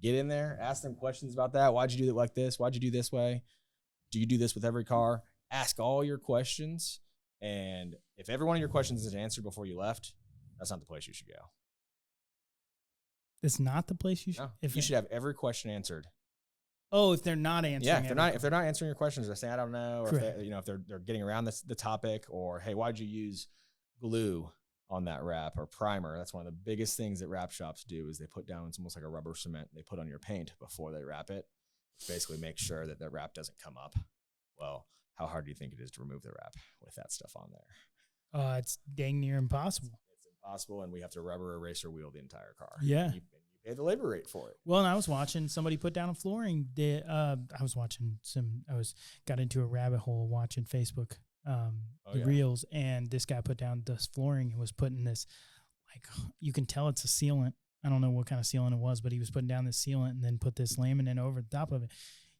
Get in there, ask them questions about that. Why'd you do it like this? Why'd you do this way? Do you do this with every car? Ask all your questions. And if every one of your questions is answered before you left, that's not the place you should go. It's not the place you should? No, you should have every question answered. Oh, if they're not answering. Yeah, if they're not answering your questions, they're saying I don't know, or if they're getting around the topic, or hey, why'd you use glue on that wrap or primer? That's one of the biggest things that wrap shops do, is they put down, it's almost like a rubber cement they put on your paint before they wrap it, which basically makes sure that the wrap doesn't come up. Well, how hard do you think it is to remove the wrap with that stuff on there? It's dang near impossible. It's impossible, and we have to rubber eraser wheel the entire car. Yeah. You pay the labor rate for it. Well, and I was watching somebody put down a flooring. Got into a rabbit hole watching Facebook, reels, and this guy put down this flooring and was putting this like you can tell it's a sealant. I don't know what kind of sealant it was, but he was putting down this sealant and then put this laminate over the top of it.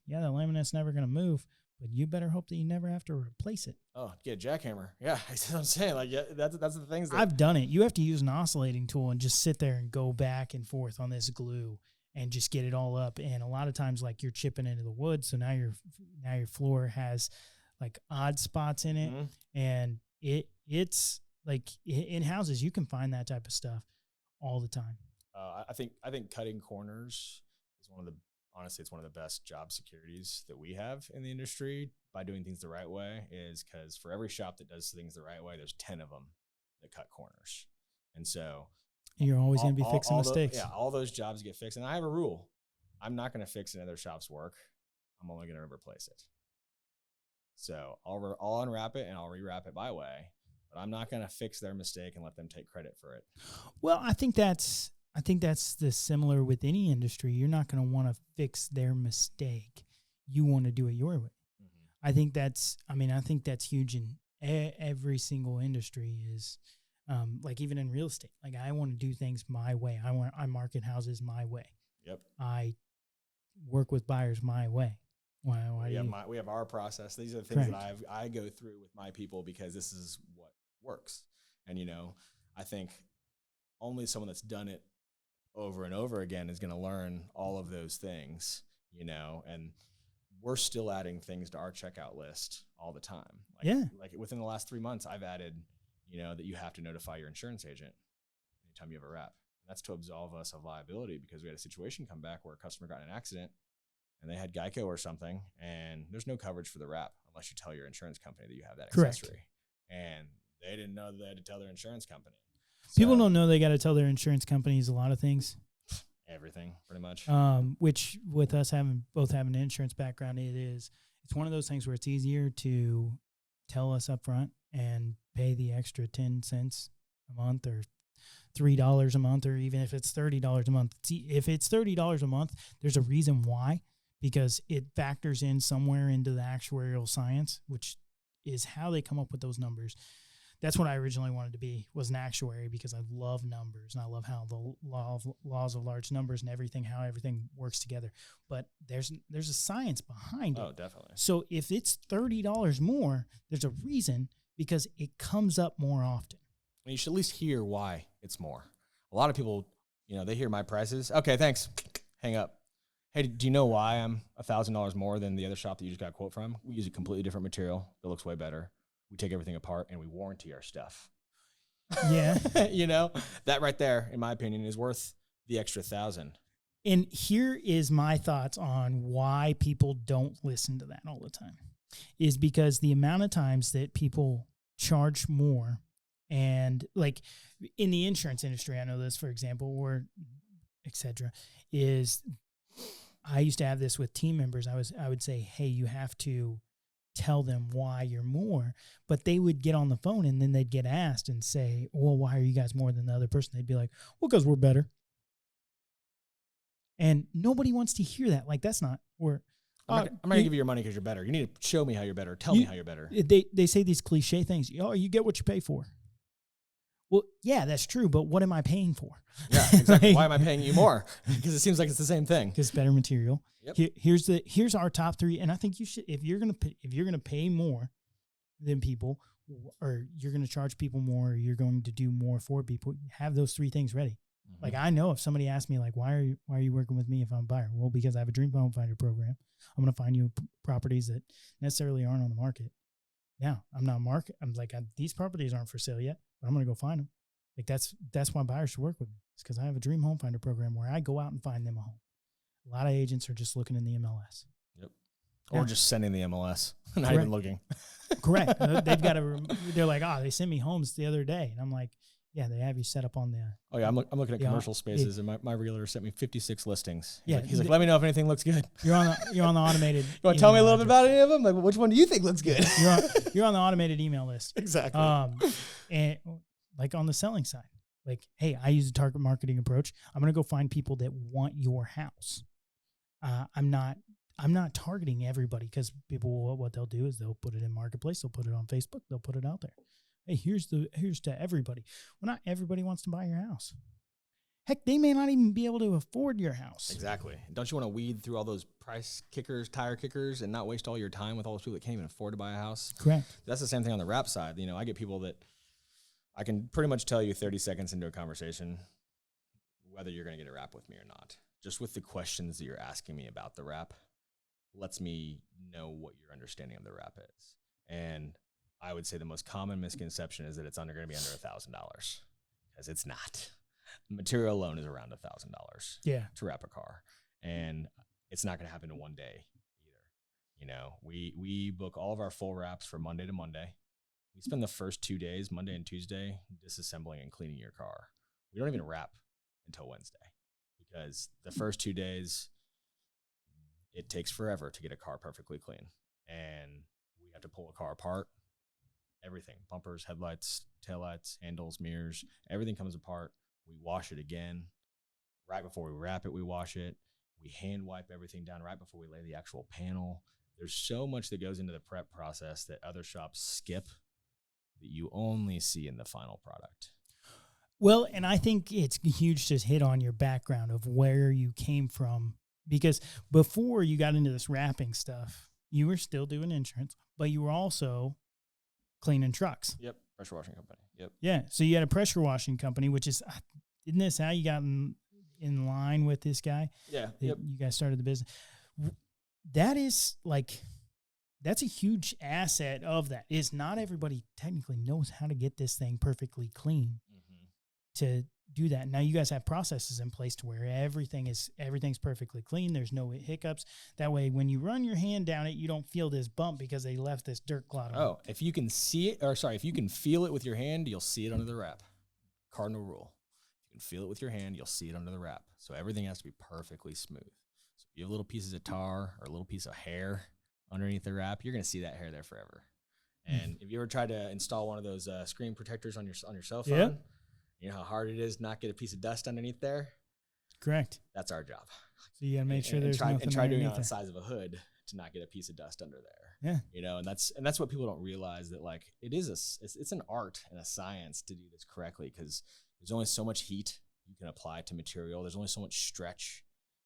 Yeah, the laminate's never going to move, but you better hope that you never have to replace it. Oh, get a jackhammer. Yeah, that's what I'm saying. Like, yeah, that's the things that I've done it. You have to use an oscillating tool and just sit there and go back and forth on this glue and just get it all up. And a lot of times, like, you're chipping into the wood, so now your floor has like odd spots in it, and it's like in houses you can find that type of stuff all the time. I think cutting corners is honestly, it's one of the best job securities that we have in the industry by doing things the right way, is because for every shop that does things the right way, there's 10 of them that cut corners. And so you're always going to be fixing mistakes. All those jobs get fixed. And I have a rule. I'm not going to fix another shop's work. I'm only going to replace it. So I'll unwrap it and I'll rewrap it my way, but I'm not going to fix their mistake and let them take credit for it. Well, I think that's the similar with any industry. You're not going to want to fix their mistake. You want to do it your way. I think that's huge in every single industry is, like even in real estate, like I want to do things my way. I market houses my way. Yep. I work with buyers my way. We have our process. These are the things that I go through with my people because this is what works. And, I think only someone that's done it over and over again is going to learn all of those things, and we're still adding things to our checkout list all the time. Like within the last 3 months, I've added, that you have to notify your insurance agent anytime you have a wrap. And that's to absolve us of liability because we had a situation come back where a customer got in an accident and they had Geico or something, and there's no coverage for the wrap unless you tell your insurance company that you have that accessory. And they didn't know that they had to tell their insurance company. People don't know they got to tell their insurance companies a lot of things. Everything, pretty much. Which with us both having an insurance background, it's one of those things where it's easier to tell us up front and pay the extra 10 cents a month or $3 a month, or even if it's $30 a month. If it's $30 a month, there's a reason why, because it factors in somewhere into the actuarial science, which is how they come up with those numbers. That's what I originally wanted to be, was an actuary, because I love numbers and I love how the laws of large numbers and how everything works together. But there's a science behind it. Oh, definitely. So if it's $30 more, there's a reason, because it comes up more often. And you should at least hear why it's more. A lot of people, they hear my prices. Okay, thanks. Hang up. Hey, do you know why I'm $1,000 more than the other shop that you just got a quote from? We use a completely different material that looks way better. We take everything apart and we warranty our stuff. Yeah. That right there, in my opinion, is worth the extra $1,000. And here is my thoughts on why people don't listen to that all the time, is because the amount of times that people charge more, and like in the insurance industry, I know this, for example, or et cetera, is I used to have this with team members. I would say, hey, you have to tell them why you're more, but they would get on the phone and then they'd get asked and say, well, why are you guys more than the other person? They'd be like, well, because we're better. And nobody wants to hear that. Like, that's not, I'm not going to give you your money because you're better. You need to show me how you're better. Tell me how you're better. They say these cliche things. Oh, you get what you pay for. Well, yeah, that's true, but what am I paying for? Yeah, exactly. Why am I paying you more? Because it seems like it's the same thing. Because better material. Yep. Here's our top three, and I think you should, if you're gonna pay more than people, or you're gonna charge people more, or you're going to do more for people, have those three things ready. Mm-hmm. Like, I know if somebody asks me, like, why are you working with me if I'm a buyer? Well, because I have a Dream Home Finder program. I'm gonna find you properties that necessarily aren't on the market. Yeah, I'm like, these properties aren't for sale yet, but I'm going to go find them. Like, that's why buyers should work with me. It's because I have a Dream Home Finder program where I go out and find them a home. A lot of agents are just looking in the MLS. Yep. Or just sending the MLS, not even looking. Correct. They're like, they sent me homes the other day. And I'm like, yeah, they have you set up on the. Oh, yeah, I'm looking at commercial spaces, and my realtor sent me 56 listings. He's like, let me know if anything looks good. You're on the automated. You want to tell me a little bit about any of them? Like, which one do you think looks good? You're on the automated email list. Exactly. And like on the selling side, like, hey, I use a target marketing approach. I'm going to go find people that want your house. I'm not targeting everybody, because people, what they'll do is they'll put it in Marketplace, they'll put it on Facebook, they'll put it out there. Hey, here's to everybody. Well, not everybody wants to buy your house. Heck, they may not even be able to afford your house. Exactly. Don't you want to weed through all those price kickers, tire kickers, and not waste all your time with all those people that can't even afford to buy a house? Correct. That's the same thing on the wrap side. I get people that I can pretty much tell you 30 seconds into a conversation whether you're going to get a wrap with me or not. Just with the questions that you're asking me about the wrap lets me know what your understanding of the wrap is. And I would say the most common misconception is that it's going to be under $1,000, because it's not. The material alone is around $1,000 to wrap a car, and it's not going to happen in one day either. We book all of our full wraps for Monday to Monday. We spend the first 2 days, Monday and Tuesday, disassembling and cleaning your car. We don't even wrap until Wednesday, because the first 2 days, it takes forever to get a car perfectly clean, and we have to pull a car apart. Everything, bumpers, headlights, taillights, handles, mirrors, everything comes apart. We wash it again. Right before we wrap it, we wash it. We hand wipe everything down right before we lay the actual panel. There's so much that goes into the prep process that other shops skip, that you only see in the final product. Well, and I think it's huge to hit on your background of where you came from, because before you got into this wrapping stuff, you were still doing insurance, but you were also cleaning trucks. Yep. Pressure washing company. Yep. Yeah. So you had a pressure washing company, which is, isn't this how you got in line with this guy? Yeah. Yep. You guys started the business. That is that's a huge asset of that, is not everybody technically knows how to get this thing perfectly clean to do that. Now you guys have processes in place to where everything's perfectly clean. There's no hiccups. That way, when you run your hand down it, you don't feel this bump because they left this dirt clot on. Oh, if you can see it, if you can feel it with your hand, you'll see it under the wrap. Cardinal rule. If you can feel it with your hand, you'll see it under the wrap. So everything has to be perfectly smooth. So if you have little pieces of tar or a little piece of hair underneath the wrap, you're going to see that hair there forever. And if you ever tried to install one of those screen protectors on your cell phone, Yep. You know how hard it is to not get a piece of dust underneath there? Correct. That's our job. So you got to make sure there's nothing and try doing it on underneath the size of a hood to not get a piece of dust under there. Yeah. And that's what people don't realize, that like it's an art and a science to do this correctly, because there's only so much heat you can apply to material. There's only so much stretch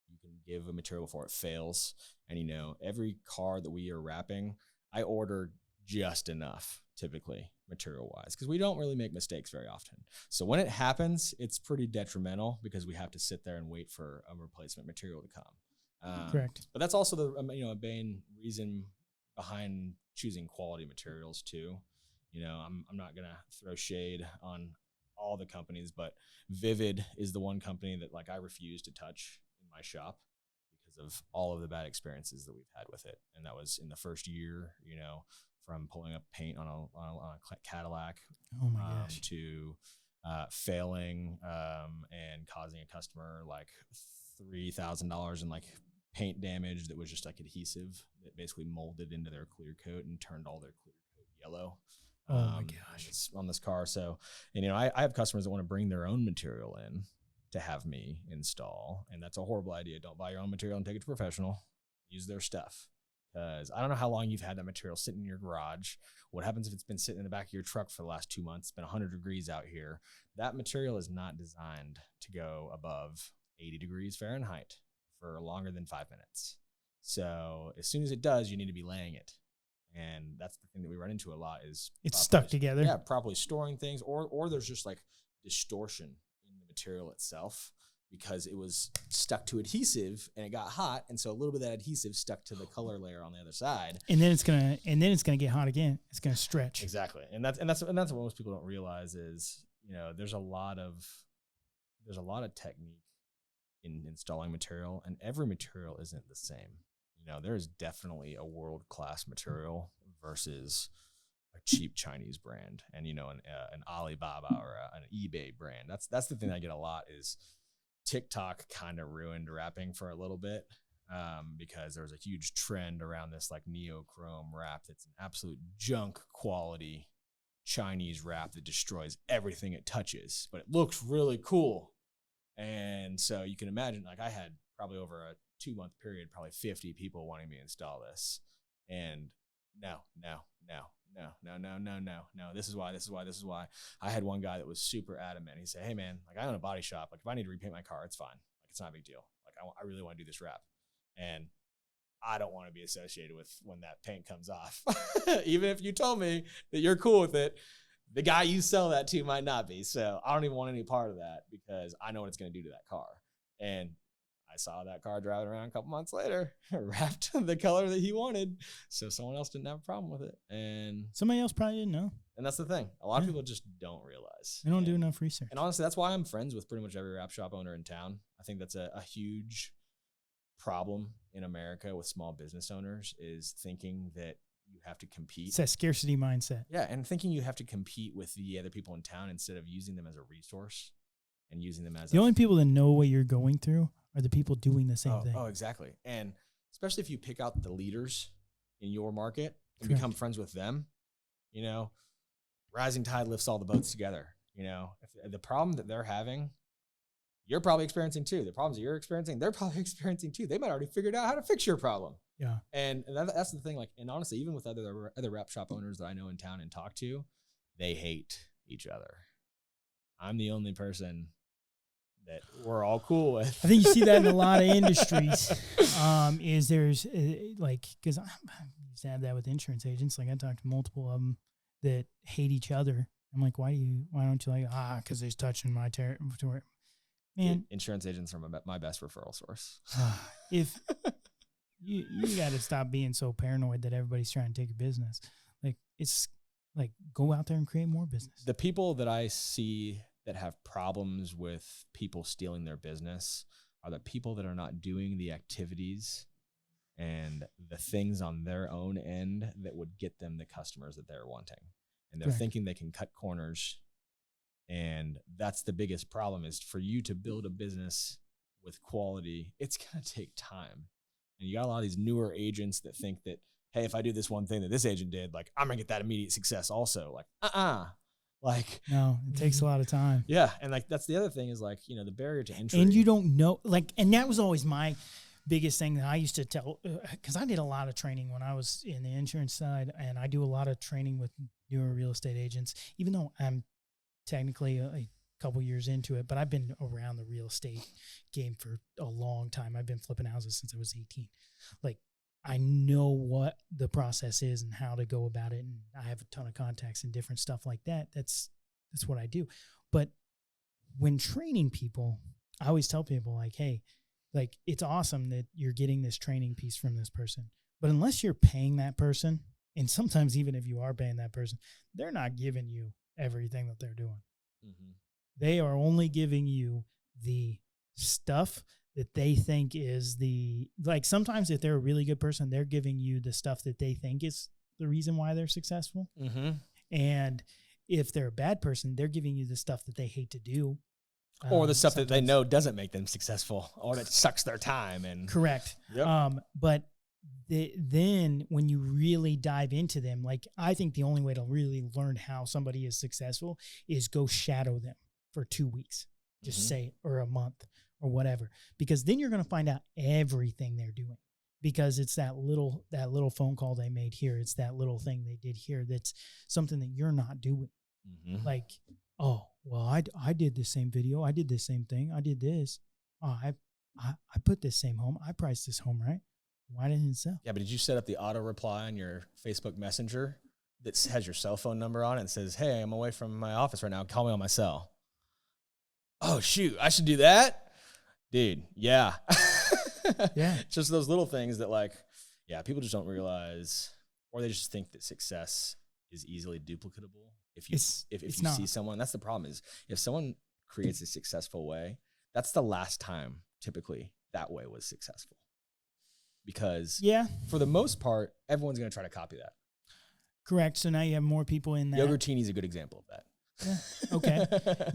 you can give a material before it fails. And every car that we are wrapping, I order just enough, typically material-wise, because we don't really make mistakes very often. So when it happens, it's pretty detrimental, because we have to sit there and wait for a replacement material to come. Correct. But that's also the a main reason behind choosing quality materials too. I'm not gonna throw shade on all the companies, but Vivid is the one company that I refuse to touch in my shop because of all of the bad experiences that we've had with it. And that was in the first year, from pulling up paint on a Cadillac, oh my gosh, to failing and causing a customer $3,000 in paint damage that was just adhesive that basically molded into their clear coat and turned all their clear coat yellow. Oh my gosh, on this car. So, I have customers that want to bring their own material in to have me install, and that's a horrible idea. Don't buy your own material and take it to a professional. Use their stuff. Because I don't know how long you've had that material sitting in your garage. What happens if it's been sitting in the back of your truck for the last 2 months? It's been 100 degrees out here. That material is not designed to go above 80 degrees Fahrenheit for longer than 5 minutes. So as soon as it does, you need to be laying it. And that's the thing that we run into a lot, is it's stuck together. Yeah, properly storing things, or there's just distortion in the material itself, because it was stuck to adhesive and it got hot, and so a little bit of that adhesive stuck to the color layer on the other side. And then it's gonna get hot again. It's gonna stretch. Exactly, and that's what most people don't realize is there's a lot of technique in installing material, and every material isn't the same. There is definitely a world-class material versus a cheap Chinese brand, and an Alibaba or an eBay brand. That's the thing I get a lot is TikTok kind of ruined wrapping for a little bit, because there was a huge trend around this neochrome wrap that's an absolute junk quality Chinese wrap that destroys everything it touches, but it looks really cool. And so you can imagine, I had probably over a 2-month period, probably 50 people wanting me to install this. And no, no. This is why. I had one guy that was super adamant. He said, hey man, like I own a body shop. Like if I need to repaint my car, it's fine. Like it's not a big deal. Like I really want to do this wrap. And I don't want to be associated with when that paint comes off. Even if you told me that you're cool with it, the guy you sell that to might not be. So I don't even want any part of that because I know what it's going to do to that car. And I saw that car driving around a couple months later, wrapped the color that he wanted. So someone else didn't have a problem with it. And somebody else probably didn't know. And that's the thing. A lot of people just don't realize. They don't do enough research. And honestly, that's why I'm friends with pretty much every wrap shop owner in town. I think that's a huge problem in America with small business owners is thinking that you have to compete. It's that scarcity mindset. Yeah, and thinking you have to compete with the other people in town instead of using them as a resource and using them as the only people that know what you're going through are the people doing the same thing. Oh, exactly. And especially if you pick out the leaders in your market and Correct. become friends with them, you know, rising tide lifts all the boats together. You know, if the problem that they're having, you're probably experiencing too. The problems that you're experiencing, they're probably experiencing too. They might already figured out how to fix your problem. Yeah. And that's the thing. Like, and honestly, even with other wrap shop owners that I know in town and talk to, they hate each other. I'm the only person that we're all cool with. I think you see that in a lot of industries. Is there's like, because I used to have that with insurance agents. Like I talked to multiple of them that hate each other. I'm like, why don't you like? Because he's touching my territory. Man, insurance agents are my best referral source. If you got to stop being so paranoid that everybody's trying to take your business. Like it's like go out there and create more business. The people that I see that have problems with people stealing their business are the people that are not doing the activities and the things on their own end that would get them the customers that they're wanting. And they're Correct. thinking they can cut corners. And that's the biggest problem is for you to build a business with quality, it's going to take time. And you got a lot of these newer agents that think that, hey, if I do this one thing that this agent did, like I'm going to get that immediate success also. Like, Like, no, it takes a lot of time. Yeah. And like, that's the other thing is like, you know, the barrier to entry. And you don't know, like, and that was always my biggest thing that I used to tell, because I did a lot of training when I was in the insurance side, and I do a lot of training with newer real estate agents, even though I'm technically a couple years into it, but I've been around the real estate game for a long time. I've been flipping houses since I was 18. Like, I know what the process is and how to go about it. And I have a ton of contacts and different stuff like that. That's what I do. But when training people, I always tell people like, hey, like it's awesome that you're getting this training piece from this person, but unless you're paying that person, and sometimes even if you are paying that person, they're not giving you everything that they're doing. Mm-hmm. They are only giving you the stuff that they think is like sometimes if they're a really good person, they're giving you the stuff that they think is the reason why they're successful. Mm-hmm. And if they're a bad person, they're giving you the stuff that they hate to do. Or the stuff that they know doesn't make them successful or that sucks their time. And correct. Yep. But then when you really dive into them, like I think the only way to really learn how somebody is successful is go shadow them for 2 weeks, just say it, or a month or whatever, because then you're going to find out everything they're doing, because it's that little phone call they made here. It's that little thing they did here. That's something that you're not doing. Mm-hmm. Like, oh, well, I did the same video. I did the same thing. I did this. Oh, I put this same home. I priced this home right. Why didn't it sell? Yeah, but did you set up the auto reply on your Facebook Messenger that has your cell phone number on it and says, hey, I'm away from my office right now. Call me on my cell. Oh, shoot. I should do that? Dude, yeah. Yeah. Just those little things that like, yeah, people just don't realize, or they just think that success is easily duplicatable. If you see someone, that's the problem is if someone creates a successful way, that's the last time typically that way was successful. Because for the most part, everyone's going to try to copy that. Correct. So now you have more people in that. Yogurtini is a good example of that. Yeah. Okay.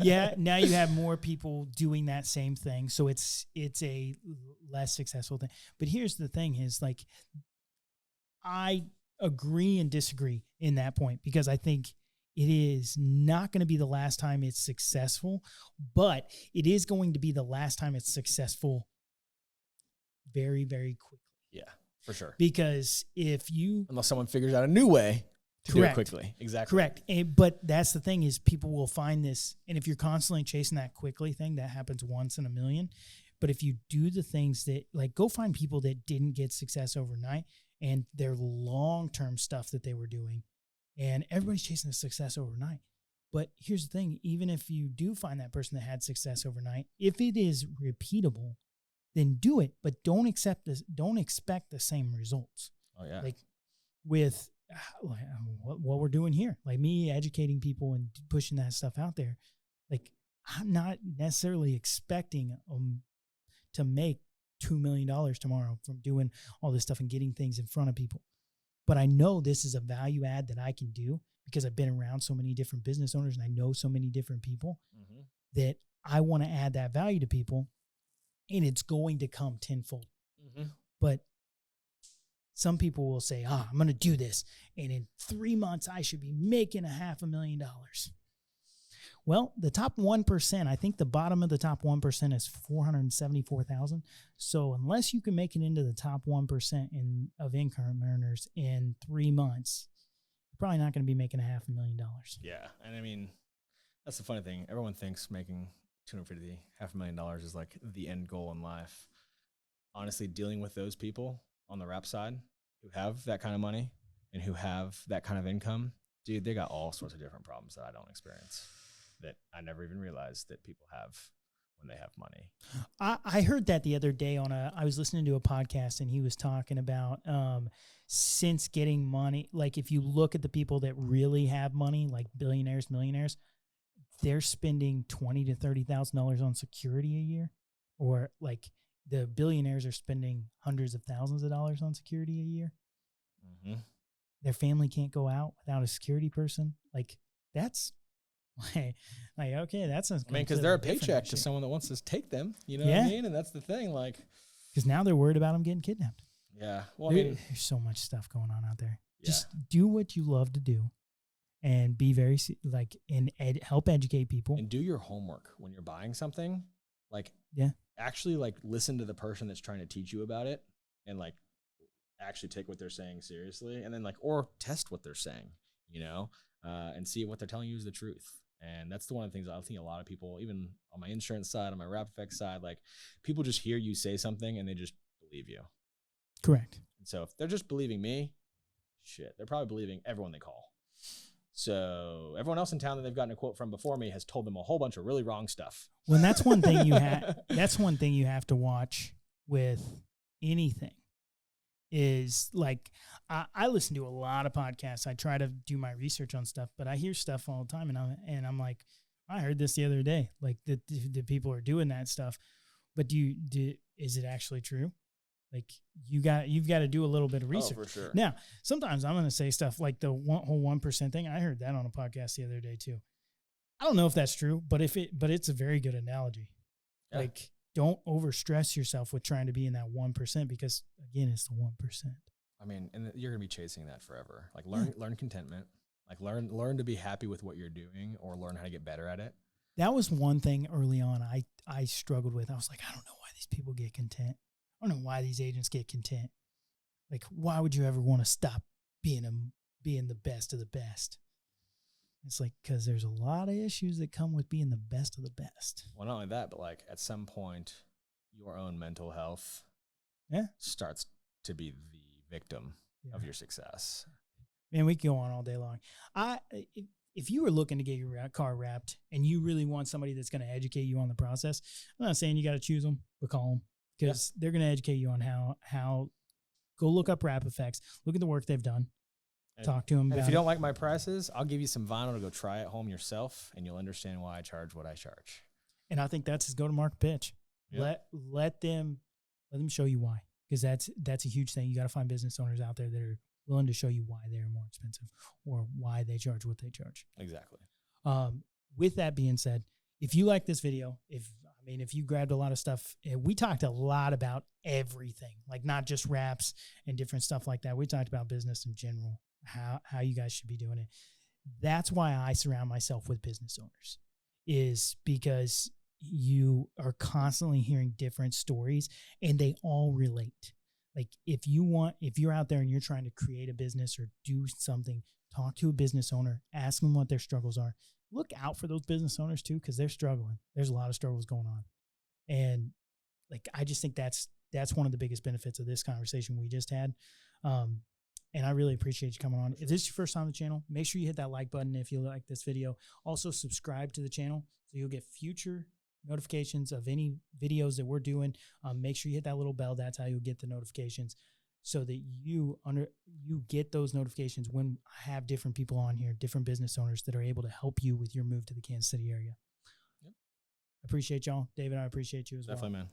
Yeah. Now you have more people doing that same thing. So it's a less successful thing. But here's the thing is like, I agree and disagree in that point, because I think it is not going to be the last time it's successful, but it is going to be the last time it's successful very, very quickly. Yeah, for sure. Because unless someone figures out a new way. to do it Correct. quickly. Exactly. Correct. But that's the thing is people will find this. And if you're constantly chasing that quickly thing, that happens once in a million. But if you do the things that, like, go find people that didn't get success overnight and their long-term stuff that they were doing. And everybody's chasing the success overnight. But here's the thing. Even if you do find that person that had success overnight, if it is repeatable, then do it. But don't expect the same results. Oh yeah. Like with what we're doing here, like me educating people and pushing that stuff out there, like I'm not necessarily expecting to make $2 million tomorrow from doing all this stuff and getting things in front of people. But I know this is a value add that I can do because I've been around so many different business owners and I know so many different people that I want to add that value to people, and it's going to come tenfold. But some people will say, I'm going to do this, and in 3 months, I should be making $500,000. Well, the top 1%, I think the bottom of the top 1% is 474,000. So unless you can make it into the top 1% of income earners in 3 months, you're probably not going to be making $500,000. Yeah. And I mean, that's the funny thing. Everyone thinks making $500,000 is like the end goal in life. Honestly, dealing with those people on the rap side who have that kind of money and who have that kind of income, dude, they got all sorts of different problems that I don't experience, that I never even realized that people have when they have money. I heard that the other day I was listening to a podcast, and he was talking about since getting money, like if you look at the people that really have money, like billionaires, millionaires, they're spending $20,000 to $30,000 on security a year, or like the billionaires are spending hundreds of thousands of dollars on security a year. Their family can't go out without a security person. Like that's like okay, that's a, I mean, because they're a paycheck to someone that wants to take them. You know what I mean? And that's the thing. Like, because now they're worried about them getting kidnapped. Yeah. Well, I mean, there's so much stuff going on out there. Yeah. Just do what you love to do, and be very and help educate people. And do your homework when you're buying something. Like, actually, like, listen to the person that's trying to teach you about it, and like actually take what they're saying seriously, and then like, or test what they're saying, you know, and see if what they're telling you is the truth. And that's the one of the things I think a lot of people, even on my insurance side, on my RapFX side, like people just hear you say something and they just believe you. Correct. And so if they're just believing me, shit, they're probably believing everyone they call. So everyone else in town that they've gotten a quote from before me has told them a whole bunch of really wrong stuff. Well, that's one thing that's one thing you have to watch with anything is like, I listen to a lot of podcasts. I try to do my research on stuff, but I hear stuff all the time, and I'm like, I heard this the other day, like the people are doing that stuff, but is it actually true? Like you've got to do a little bit of research. Oh, for sure. Now, sometimes I'm going to say stuff like the whole 1% thing. I heard that on a podcast the other day too. I don't know if that's true, but it's a very good analogy. Yeah. Like, don't overstress yourself with trying to be in that 1%, because again, it's the 1%. I mean, and you're going to be chasing that forever. Like learn contentment, like learn to be happy with what you're doing, or learn how to get better at it. That was one thing early on I struggled with. I was like, I don't know why these people get content. I don't know why these agents get content. Like, why would you ever want to stop being the best of the best? It's like, because there's a lot of issues that come with being the best of the best. Well, not only that, but like at some point, your own mental health starts to be the victim of your success. Man, we can go on all day long. If you were looking to get your car wrapped and you really want somebody that's going to educate you on the process, I'm not saying you got to choose them, but call them, because they're going to educate you on how. Go look up RapFX. Look at the work they've done. Talk to them about it. If you don't like my prices, I'll give you some vinyl to go try at home yourself, and you'll understand why I charge what I charge. And I think that's his go-to-market pitch. Yep. Let them show you why, because that's a huge thing. You got to find business owners out there that are willing to show you why they're more expensive or why they charge what they charge. Exactly. With that being said, if you like this video, if you grabbed a lot of stuff, we talked a lot about everything, like not just raps and different stuff like that. We talked about business in general, how you guys should be doing it. That's why I surround myself with business owners, is because you are constantly hearing different stories and they all relate. Like if you're out there and you're trying to create a business or do something, talk to a business owner, ask them what their struggles are. Look out for those business owners too, because they're struggling. There's a lot of struggles going on. And like, I just think that's one of the biggest benefits of this conversation we just had. And I really appreciate you coming on. If this is your first time on the channel, make sure you hit that like button if you like this video. Also subscribe to the channel so you'll get future notifications of any videos that we're doing. Make sure you hit that little bell. That's how you'll get the notifications, so that you get those notifications when I have different people on here, different business owners that are able to help you with your move to the Kansas City area. Yep. I appreciate y'all. David, I appreciate you as well. Definitely, man.